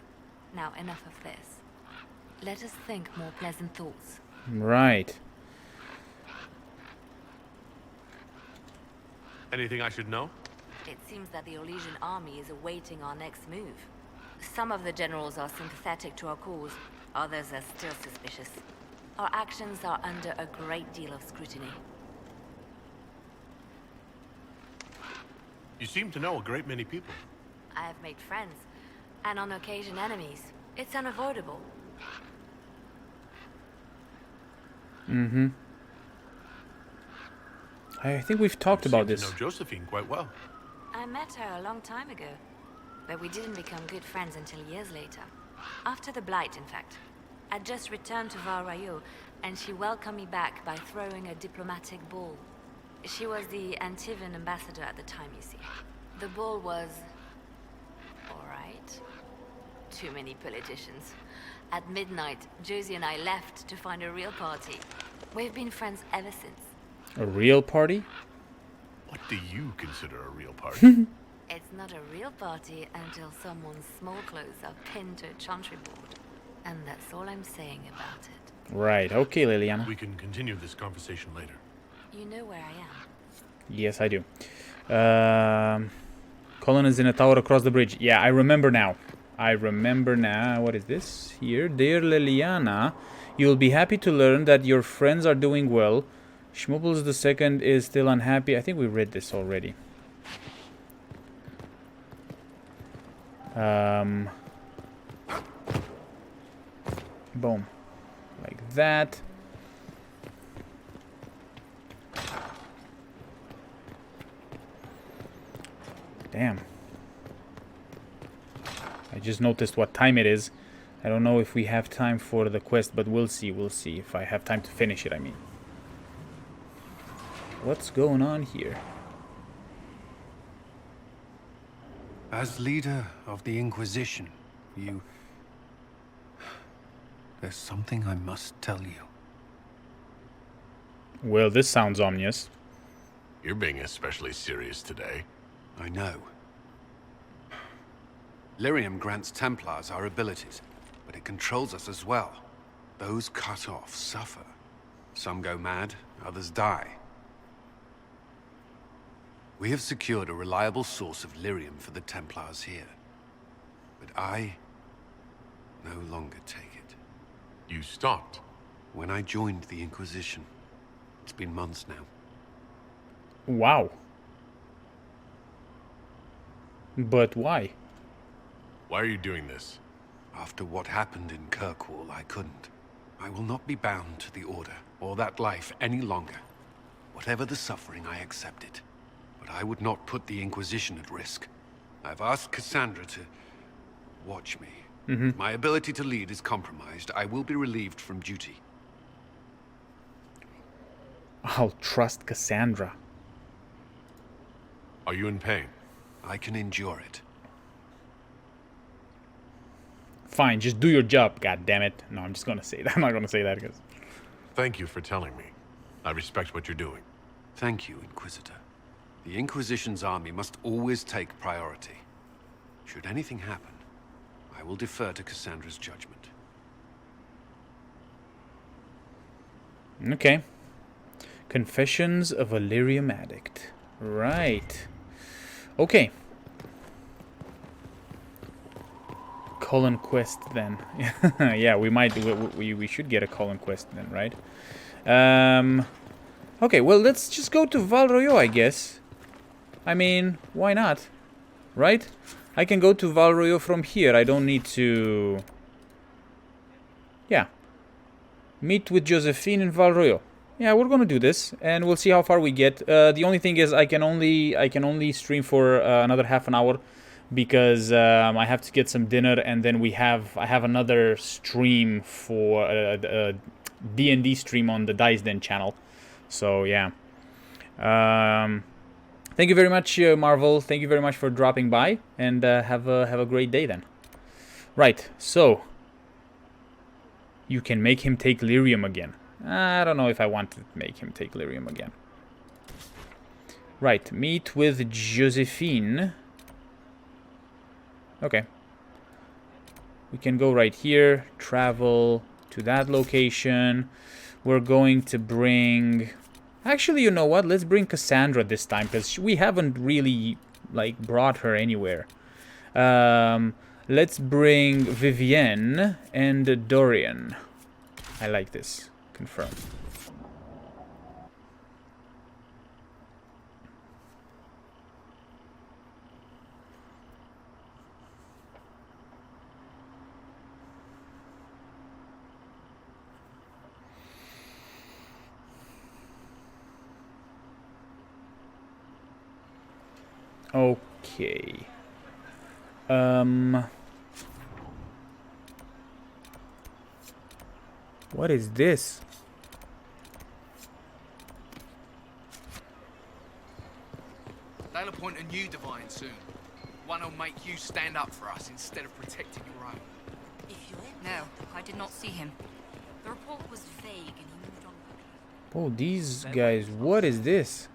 Now enough of this. Let us think more pleasant thoughts. Right. Anything I should know? It seems that the Orlesian army is awaiting our next move. Some of the generals are sympathetic to our cause, others are still suspicious. Our actions are under a great deal of scrutiny. You seem to know a great many people. I have made friends, and on occasion enemies. It's unavoidable. Mm-hmm. I think we've talked about this. You know Josephine quite well. I met her a long time ago, but we didn't become good friends until years later. After the Blight, in fact. I'd just returned to Val Rayo, and she welcomed me back by throwing a diplomatic ball. She was the Antivan ambassador at the time, you see. The ball was... alright. Too many politicians. At midnight, Josie and I left to find a real party. We've been friends ever since. A real party? What do you consider a real party? It's not a real party until someone's small clothes are pinned to a chantry board. And that's all I'm saying about it. Right, okay, Liliana. We can continue this conversation later. You know where I am? Yes, I do. Colin is in a tower across the bridge. Yeah, I remember now. What is this? Here. Dear Liliana, you will be happy to learn that your friends are doing well. Schmubbles II is still unhappy. I think we read this already. Boom. Like that. Damn. I just noticed what time it is. I don't know if we have time for the quest, but we'll see. We'll see if I have time to finish it, I mean. What's going on here? As leader of the Inquisition, there's something I must tell you. Well, this sounds ominous. You're being especially serious today. I know. Lyrium grants Templars our abilities, but it controls us as well. Those cut off suffer. Some go mad, others die. We have secured a reliable source of lyrium for the Templars here. But I no longer take it. You stopped? When I joined the Inquisition. It's been months now. Wow. But why? Why are you doing this? After what happened in Kirkwall, I couldn't. I will not be bound to the Order, or that life any longer. Whatever the suffering, I accept it. But I would not put the Inquisition at risk. I've asked Cassandra to watch me. If my ability to lead is compromised, I will be relieved from duty. I'll trust Cassandra. Are you in pain? I can endure it. Fine, just do your job, god damn it. No, I'm just gonna say that. I'm not gonna say that because... Thank you for telling me. I respect what you're doing. Thank you, Inquisitor. The Inquisition's army must always take priority. Should anything happen, I will defer to Cassandra's judgment. Okay. Confessions of a lyrium addict. Right. Okay. Colin quest then. Yeah, we might. We should get a Colin quest then, right? Okay, well, let's just go to Val Royeaux, I guess. I mean, why not? Right? I can go to Val Royeaux from here. I don't need to... Yeah. Meet with Josephine in Val Royeaux. Yeah, we're gonna do this, and we'll see how far we get. The only thing is, I can only stream for another half an hour, because I have to get some dinner, and then I have another stream for a D&D stream on the Dice Den channel. So yeah. Thank you very much, Marvel. Thank you very much for dropping by, and have a great day then. Right. So you can make him take lyrium again. I don't know if I want to make him take lyrium again. Right. Meet with Josephine. Okay. We can go right here. Travel to that location. We're going to bring... Actually, you know what? Let's bring Cassandra this time, because we haven't really, like, brought her anywhere. Let's bring Vivienne and Dorian. I like this. Confirm. Okay. What is this? They'll appoint a new divine soon. One who'll make you stand up for us instead of protecting your own. No, I did not see him. The report was vague and he moved on quickly. Oh, these guys, what is this?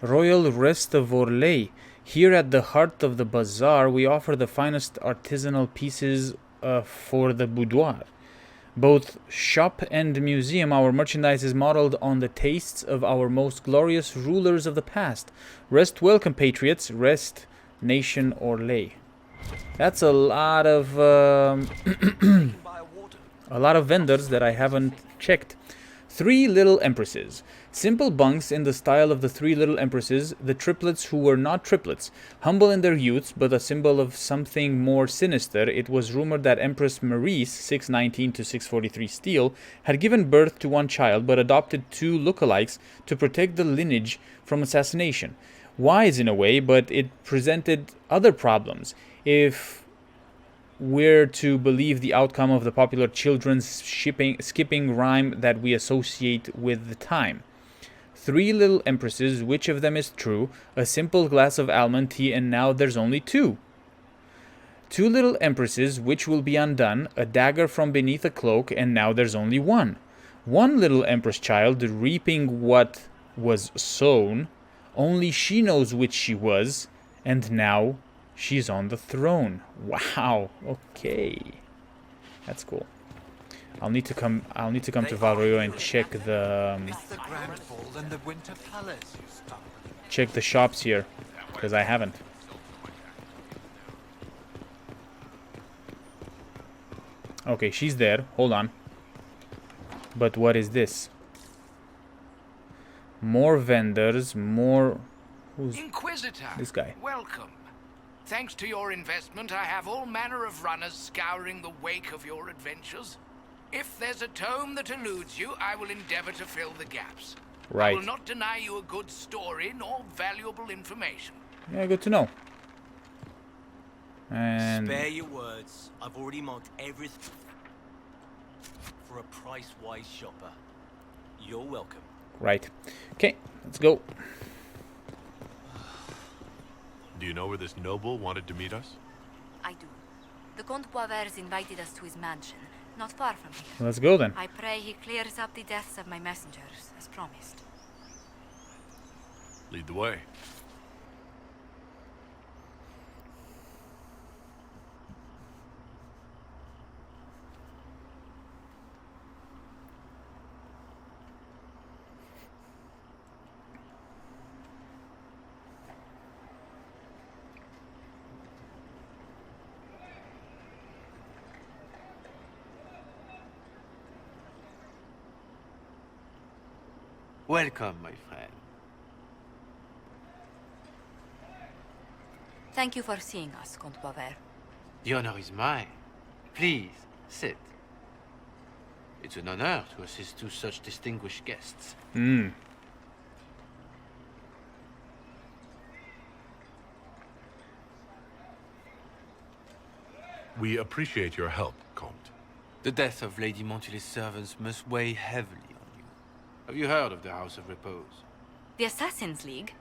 So Royal Rest of Orlais. Here at the heart of the bazaar, we offer the finest artisanal pieces for the boudoir. Both shop and museum, our merchandise is modeled on the tastes of our most glorious rulers of the past. Rest well, compatriots. Rest, nation Orlais. That's a lot of a lot of vendors that I haven't checked. 3 Little Empresses. Simple bunks in the style of the 3 Little Empresses, the triplets who were not triplets. Humble in their youths, but a symbol of something more sinister, it was rumored that Empress Maurice, 619 to 643 Steel, had given birth to 1 child, but adopted 2 lookalikes to protect the lineage from assassination. Wise in a way, but it presented other problems. If we're to believe the outcome of the popular children's skipping rhyme that we associate with the time. 3 Little Empresses, which of them is true? A simple glass of almond tea, and now there's only 2. 2 Little Empresses, which will be undone? A dagger from beneath a cloak, and now there's only 1. 1 Little Empress child, reaping what was sown. Only she knows which she was, and now she's on the throne. Wow. Okay, that's cool. I'll need to come to Valrio and check the check the shops here, because I haven't. Okay, she's there. Hold on. But what is this? More vendors, more... Who's Inquisitor, this guy? Welcome. Thanks to your investment, I have all manner of runners scouring the wake of your adventures. If there's a tome that eludes you, I will endeavor to fill the gaps. Right. I will not deny you a good story nor valuable information. Yeah, good to know. And spare your words. I've already marked everything for a price-wise shopper. You're welcome. right. Okay, let's go. Do you know where this noble wanted to meet us? I do. The Comte Boisvert's invited us to his mansion, not far from here. Let's go then. I pray he clears up the deaths of my messengers, as promised. Lead the way. Welcome, my friend. Thank you for seeing us, Comte Boisvert. The honor is mine. Please, sit. It's an honor to assist two such distinguished guests. We appreciate your help, Comte. The death of Lady Montily's servants must weigh heavily on you. Have you heard of the House of Repose? The Assassin's League?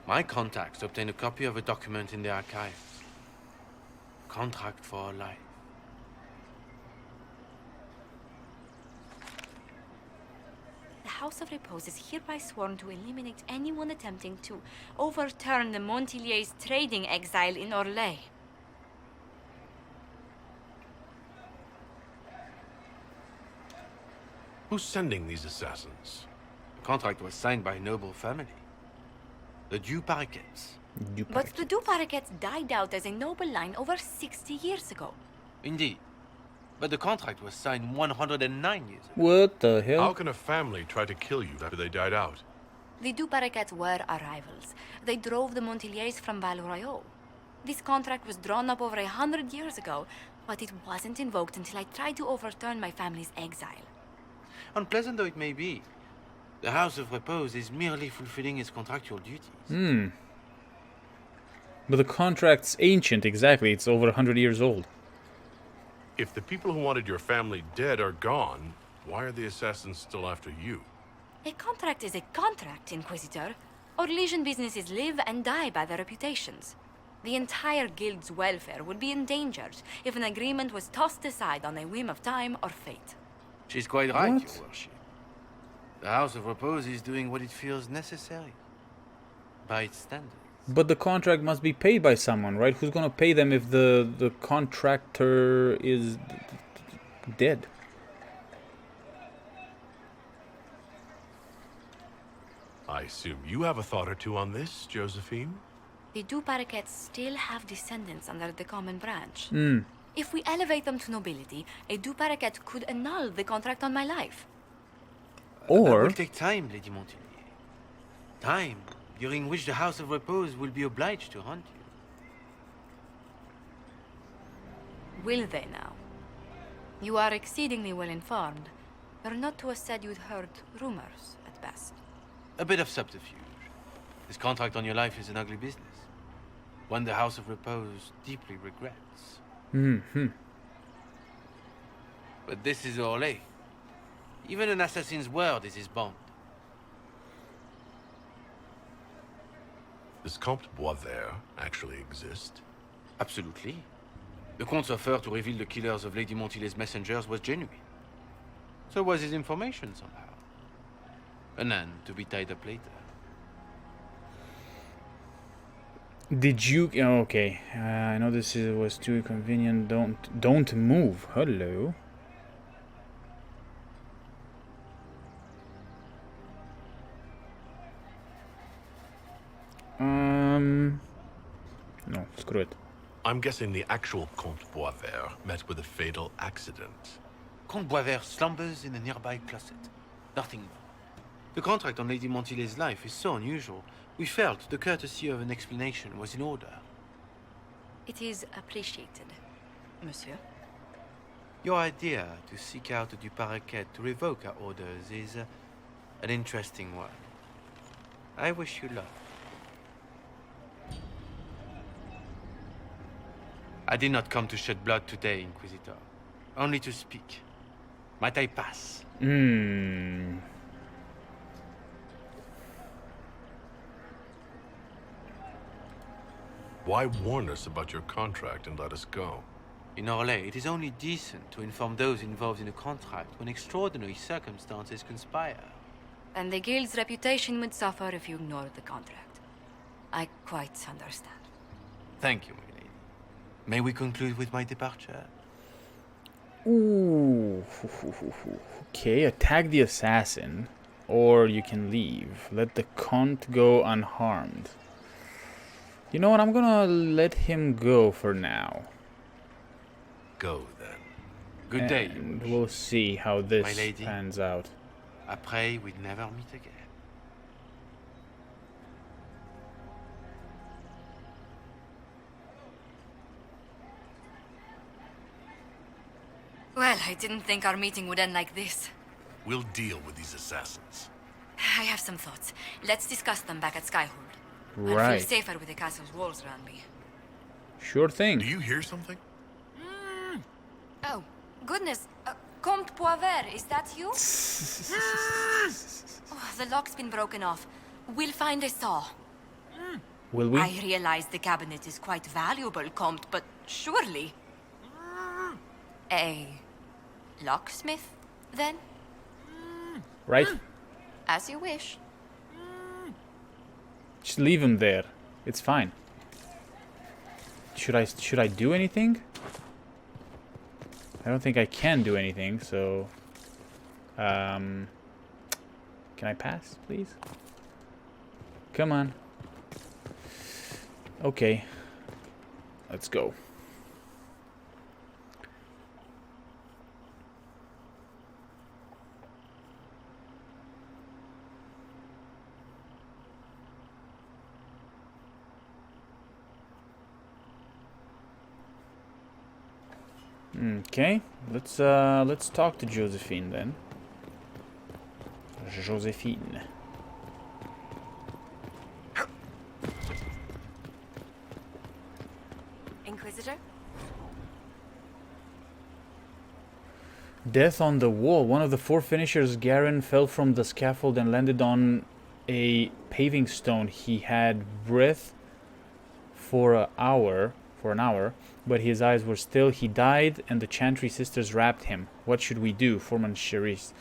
My contacts obtained a copy of a document in the archives. Contract for life. The House of Repose is hereby sworn to eliminate anyone attempting to overturn the Montiliers' trading exile in Orlais. Who's sending these assassins? The contract was signed by a noble family. The Du Paraquets. But the Du Paraquets died out as a noble line over 60 years ago. Indeed. But the contract was signed 109 years ago. What the hell? How can a family try to kill you after they died out? The Du Paraquets were our rivals. They drove the Montiliers from Val Royal. This contract was drawn up over 100 years ago, but it wasn't invoked until I tried to overturn my family's exile. Unpleasant though it may be, the House of Repose is merely fulfilling its contractual duties. But the contract's ancient, exactly. It's over 100 years old. If the people who wanted your family dead are gone, why are the assassins still after you? A contract is a contract, Inquisitor. Orlesian businesses live and die by their reputations. The entire guild's welfare would be endangered if an agreement was tossed aside on a whim of time or fate. She's quite right, What? Your Worship. The House of Repose is doing what it feels necessary. By its standards. But the contract must be paid by someone, right? Who's gonna pay them if the contractor is dead? I assume you have a thought or two on this, Josephine? The Du Paraquets still have descendants under the common branch. Hmm. If we elevate them to nobility, a Du Paraquet could annul the contract on my life. That Or will take time, Lady Montigny. Time during which the House of Repose will be obliged to hunt you. Will they now? You are exceedingly well informed. You're not to have said you'd heard rumors, at best. A bit of subterfuge. This contract on your life is an ugly business. One the House of Repose deeply regrets. But this is Orlais. Even an assassin's word is his bond. Does Comte BioWare actually exist? Absolutely. The Comte's offer to reveal the killers of Lady Montily's messengers was genuine. So was his information somehow. An end to be tied up later. did you? Oh, okay, I know this was too convenient. Don't move. Hello. No, screw it. I'm guessing the actual Comte BioWare met with a fatal accident. Comte BioWare slumbers in a nearby closet. Nothing more. The contract on Lady Montily's life is so unusual, we felt the courtesy of an explanation was in order. It is appreciated, monsieur. Your idea to seek out the Du Paraquet to revoke our orders is an interesting one. I wish you luck. I did not come to shed blood today, Inquisitor. Only to speak. Might I pass? Why warn us about your contract and let us go? In Orlais, it is only decent to inform those involved in a contract when extraordinary circumstances conspire. And the guild's reputation would suffer if you ignored the contract. I quite understand. Thank you, my lady. May we conclude with my departure? Ooh. Okay, attack the assassin. Or you can leave. Let the Comte go unharmed. You know what? I'm gonna let him go for now. Go then. Good day. And we'll see how this my lady. pans out. I pray we never meet again. Well, I didn't think our meeting would end like this. We'll deal with these assassins. I have some thoughts. Let's discuss them back at Skyhold. I'll Right. feel safer with the castle's walls around me. Sure thing. Do you hear something? Oh, goodness. Comte BioWare, is that you? Oh, the lock's been broken off. We'll find a saw. Will we? I realize the cabinet is quite valuable, Comte, but surely... A locksmith, then? Right? As you wish. Just leave him there. It's fine. Should I do anything? I don't think I can do anything, so can I pass, please? Come on. Okay. Let's go. Okay, let's talk to Josephine then. Josephine. Inquisitor? Death on the wall. One of the four finishers, Garen, fell from the scaffold and landed on a paving stone. He had breath for an hour, but his eyes were still. He died, and the Chantry sisters wrapped him. What should we do? Foreman Cherise.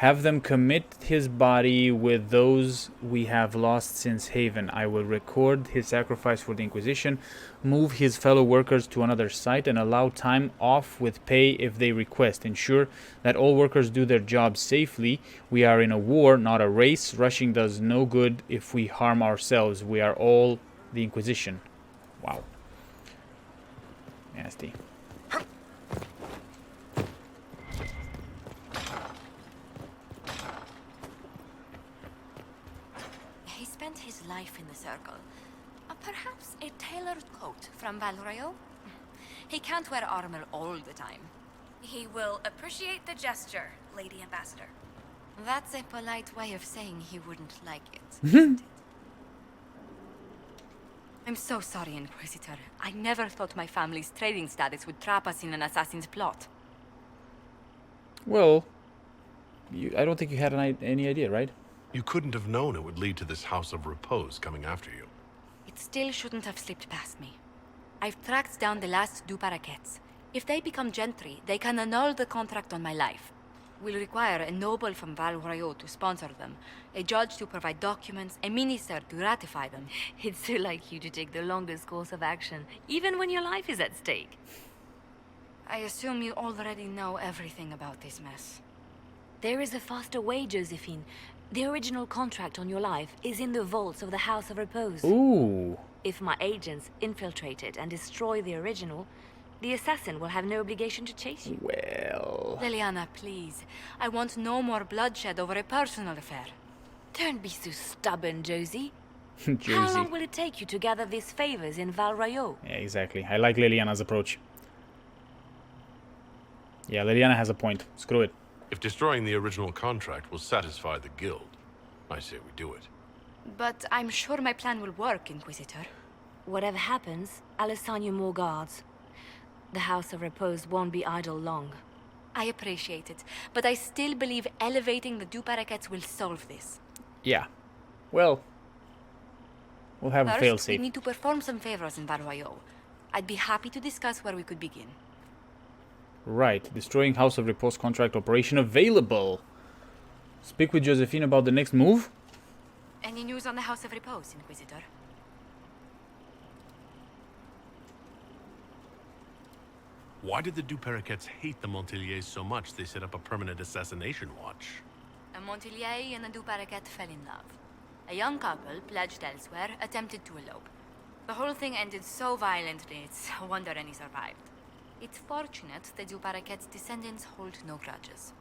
Have them commit his body with those we have lost since Haven. I will record his sacrifice for the Inquisition, move his fellow workers to another site, and allow time off with pay if they request. Ensure that all workers do their jobs safely. We are in a war, not a race. Rushing does no good if we harm ourselves. We are all the Inquisition. Wow. Nasty. He spent his life in the Circle. Perhaps a tailored coat from Valrayo? He can't wear armor all the time. He will appreciate the gesture, Lady Ambassador. That's a polite way of saying he wouldn't like it. Mhm. I'm so sorry, Inquisitor. I never thought my family's trading status would trap us in an assassin's plot. Well, I don't think you had any idea, right? You couldn't have known it would lead to this House of Repose coming after you. It still shouldn't have slipped past me. I've tracked down the last Du Paraquets. If they become gentry, they can annul the contract on my life. We'll require a noble from Val Royaux to sponsor them, a judge to provide documents, a minister to ratify them. It's so like you to take the longest course of action, even when your life is at stake. I assume you already know everything about this mess. There is a faster way, Josephine. The original contract on your life is in the vaults of the House of Repose. Ooh. If my agents infiltrate it and destroy the original, the assassin will have no obligation to chase you. Well... Liliana, please. I want no more bloodshed over a personal affair. Don't be so stubborn, Josie. Josie. How long will it take you to gather these favors in Val Royaux? Yeah, exactly. I like Liliana's approach. Yeah, Liliana has a point. Screw it. If destroying the original contract will satisfy the guild, I say we do it. But I'm sure my plan will work, Inquisitor. Whatever happens, I'll assign you more guards. The House of Repose won't be idle long. I appreciate it, but I still believe elevating the Du Paraquets will solve this. Yeah. Well, we'll have a First, failsafe. we need to perform some favors in Val Royaux. I'd be happy to discuss where we could begin. Right. Destroying House of Repose contract operation available. Speak with Josephine about the next move. Any news on the House of Repose, Inquisitor? Why did the Du Paraquets hate the Montiliers so much they set up a permanent assassination watch? A Montilier and a Du Paraquet fell in love. A young couple, pledged elsewhere, attempted to elope. The whole thing ended so violently, it's a wonder any survived. It's fortunate the Du Paraquet's descendants hold no grudges.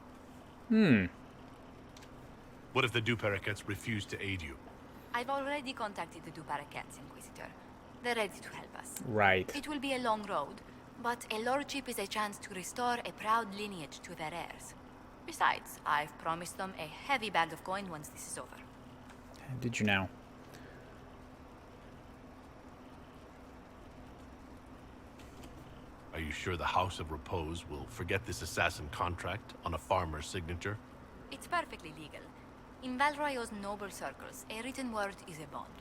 What if the Du Paraquets refuse to aid you? I've already contacted the Du Paraquets, Inquisitor. They're ready to help us. Right. It will be a long road, but a lordship is a chance to restore a proud lineage to their heirs. Besides, I've promised them a heavy bag of coin once this is over. Did you now? Are you sure the House of Repose will forget this assassin contract on a farmer's signature? It's perfectly legal. In Val Royaux's noble circles, a written word is a bond.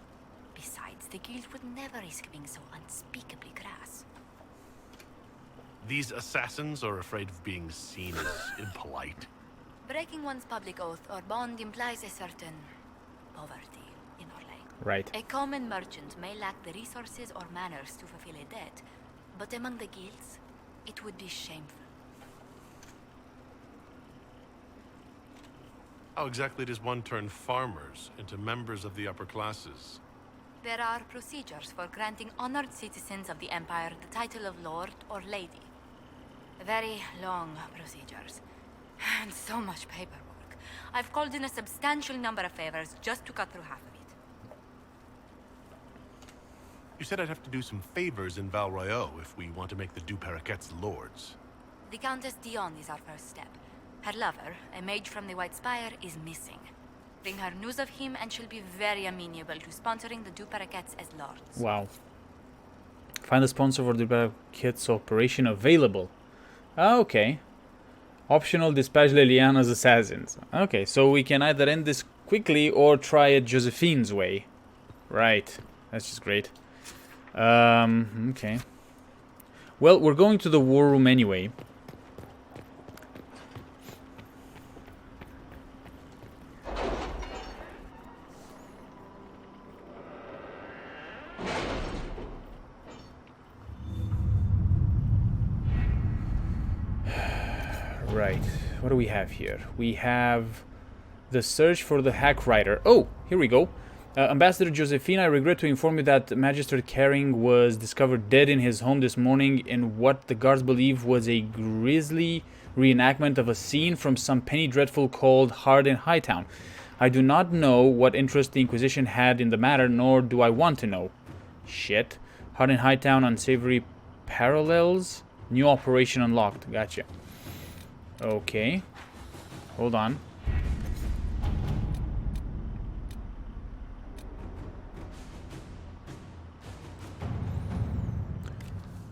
Besides, the guild would never risk being so unspeakably crass. These assassins are afraid of being seen as impolite. Breaking one's public oath or bond implies a certain poverty in Orlais. Right. A common merchant may lack the resources or manners to fulfill a debt, but among the guilds, it would be shameful. How exactly does one turn farmers into members of the upper classes? There are procedures for granting honored citizens of the Empire the title of Lord or Lady. Very long procedures. And so much paperwork. I've called in a substantial number of favors just to cut through half of it. You said I'd have to do some favors in Val Royaux if we want to make the Du Paraquets lords. The Countess Dion is our first step. Her lover, a mage from the White Spire, is missing. Bring her news of him and she'll be very amenable to sponsoring the Du Paraquets as lords. Wow. Find a sponsor for the Paraquets operation available. Okay. Optional dispatch Liliana's assassins. Okay, so we can either end this quickly or try it Josephine's way. Right. That's just great. Okay. Well, we're going to the war room anyway. Right. What do we have here? We have the search for the hack writer. Oh, here we go. Ambassador Josephine, I regret to inform you that Magistrate Caring was discovered dead in his home this morning in what the guards believe was a grisly reenactment of a scene from some penny dreadful called Hard in Hightown. I do not know what interest the Inquisition had in the matter, nor do I want to know. Shit. Hard in Hightown, unsavory parallels. New operation unlocked. Gotcha. Okay. Hold on.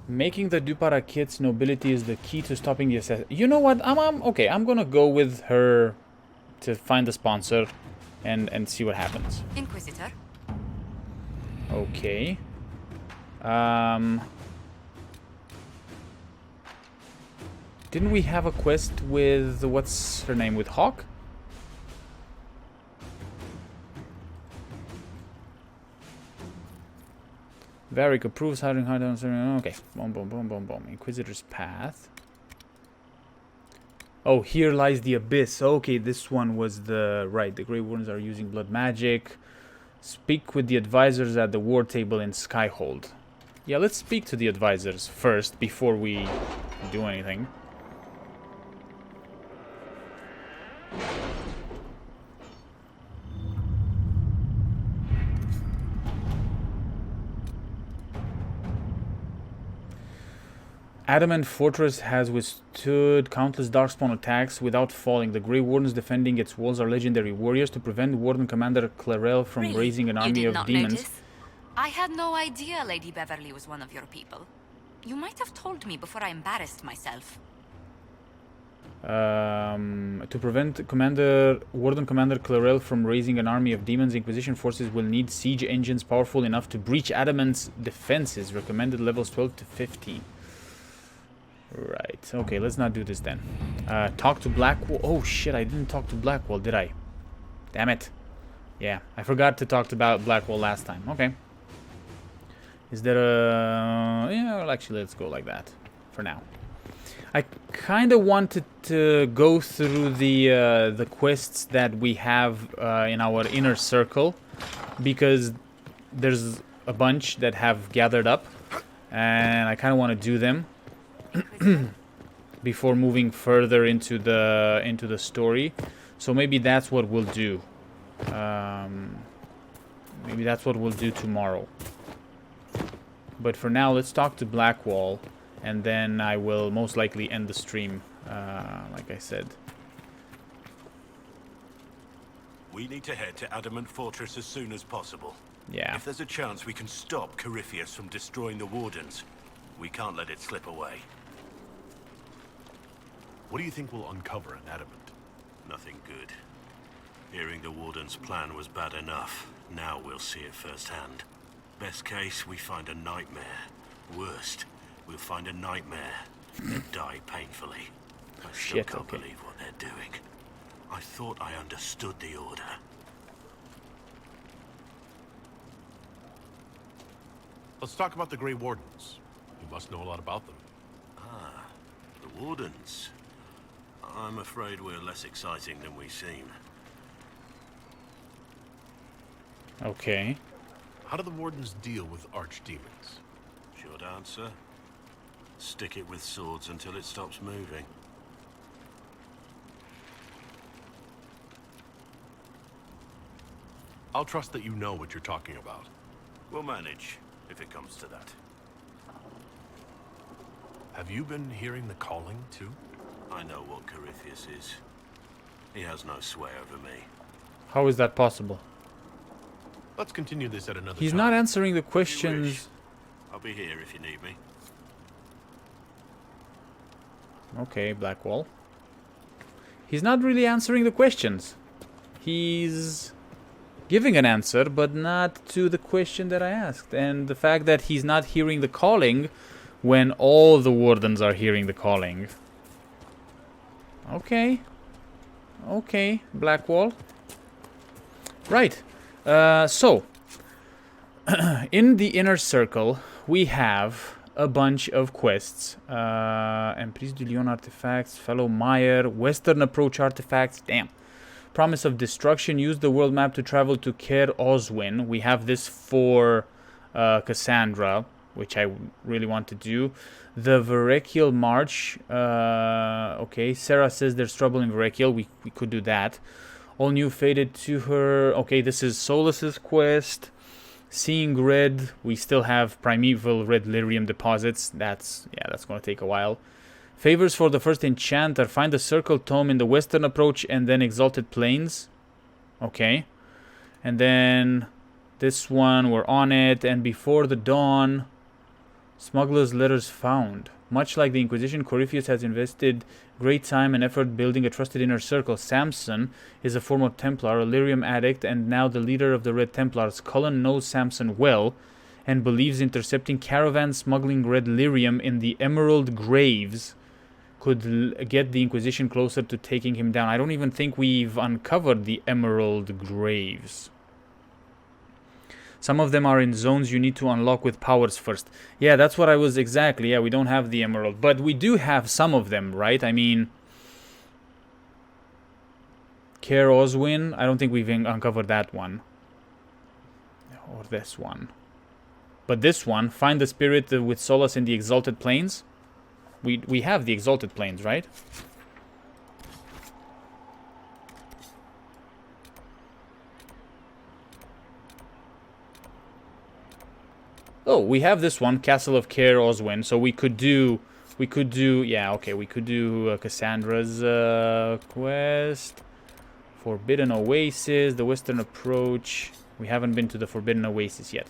Making the Duparakit's nobility is the key to stopping the assassin. You know what? Okay. I'm gonna go with her to find the sponsor and see what happens. Inquisitor. Okay. Didn't we have a quest with what's her name, with Hawk? Varric approves hiding hard on. Okay. Boom, boom, boom, boom, boom. Inquisitor's Path. Oh, here lies the abyss. Okay, this one was the right. The Grey Wardens are using blood magic. Speak with the advisors at the war table in Skyhold. Yeah, let's speak to the advisors first before we do anything. Adamant Fortress has withstood countless darkspawn attacks without falling. The Grey Wardens defending its walls are legendary warriors to prevent Warden Commander Clarel from raising an army of demons. Notice? I had no idea Lady Beverly was one of your people. You might have told me before I embarrassed myself. To prevent Warden Commander Clarel from raising an army of demons, Inquisition forces will need siege engines powerful enough to breach Adamant's defenses. Recommended levels 12 to 15. Right. Okay, let's not do this then. Talk to Blackwall. Oh shit, I didn't talk to Blackwall, did I? Damn it. Yeah, I forgot to talk to Blackwall last time. Okay. Is there a... Yeah, well, actually, let's go like that for now. I kind of wanted to go through the quests that we have in our inner circle, because there's a bunch that have gathered up, and I kind of want to do them before moving further into the story. So maybe that's what we'll do. Maybe that's what we'll do tomorrow. But for now, let's talk to Blackwall, and then I will most likely end the stream, like I said. We need to head to Adamant Fortress as soon as possible. Yeah. If there's a chance we can stop Corypheus from destroying the Wardens, we can't let it slip away. What do you think we'll uncover in Adamant? Nothing good. Hearing the Warden's plan was bad enough. Now we'll see it firsthand. Best case, we find a nightmare. Worst, we'll find a nightmare and die painfully. I still can't believe what they're doing. I thought I understood the order. Let's talk about the Grey Wardens. You must know a lot about them. Ah, the Wardens. I'm afraid we're less exciting than we seem. Okay. How do the Wardens deal with archdemons? Short answer. Stick it with swords until it stops moving. I'll trust that you know what you're talking about. We'll manage, if it comes to that. Have you been hearing the calling, too? I know what Corypheus is. He has no sway over me. How is that possible? Let's continue this at another He's time. not answering the questions. I'll be here if you need me. Okay, Blackwall. He's not really answering the questions. He's giving an answer, but not to the question that I asked. And the fact that he's not hearing the calling when all the Wardens are hearing the calling. Okay. Okay, Blackwall. Right. So, in the inner circle, we have a bunch of quests. Emprise du Lion artifacts, Fellow Meyer, Western Approach artifacts, damn. Promise of Destruction, use the world map to travel to Ker Oswin. We have this for Cassandra, which I really want to do. The Verrekiel March, okay, Sarah says there's trouble in Verrekiel, we could do that. All new faded to her, okay, this is Solas's quest. Seeing Red, we still have Primeval Red Lyrium deposits, that's going to take a while. Favors for the first enchanter, find the Circle Tome in the Western Approach and then Exalted Plains. Okay. And then this one, we're on it. And Before the Dawn, Smuggler's Letters found. Much like the Inquisition, Corypheus has invested great time and effort building a trusted inner circle. Samson is a former Templar, a lyrium addict, and now the leader of the Red Templars. Cullen knows Samson well and believes intercepting caravan smuggling red lyrium in the Emerald Graves could get the Inquisition closer to taking him down. I don't even think we've uncovered the Emerald Graves. Some of them are in zones you need to unlock with powers first. Yeah, that's what I was exactly. Yeah, we don't have the Emerald. But we do have some of them, right? I mean, Ker Oswin, I don't think we've uncovered that one. Or this one. But this one, find the spirit with Solas in the Exalted Plains. We have the Exalted Plains, right? Oh, we have this one, Castle of Ker Oswin. So we could do, yeah, okay, we could do Cassandra's quest, Forbidden Oasis, the Western Approach. We haven't been to the Forbidden Oasis yet.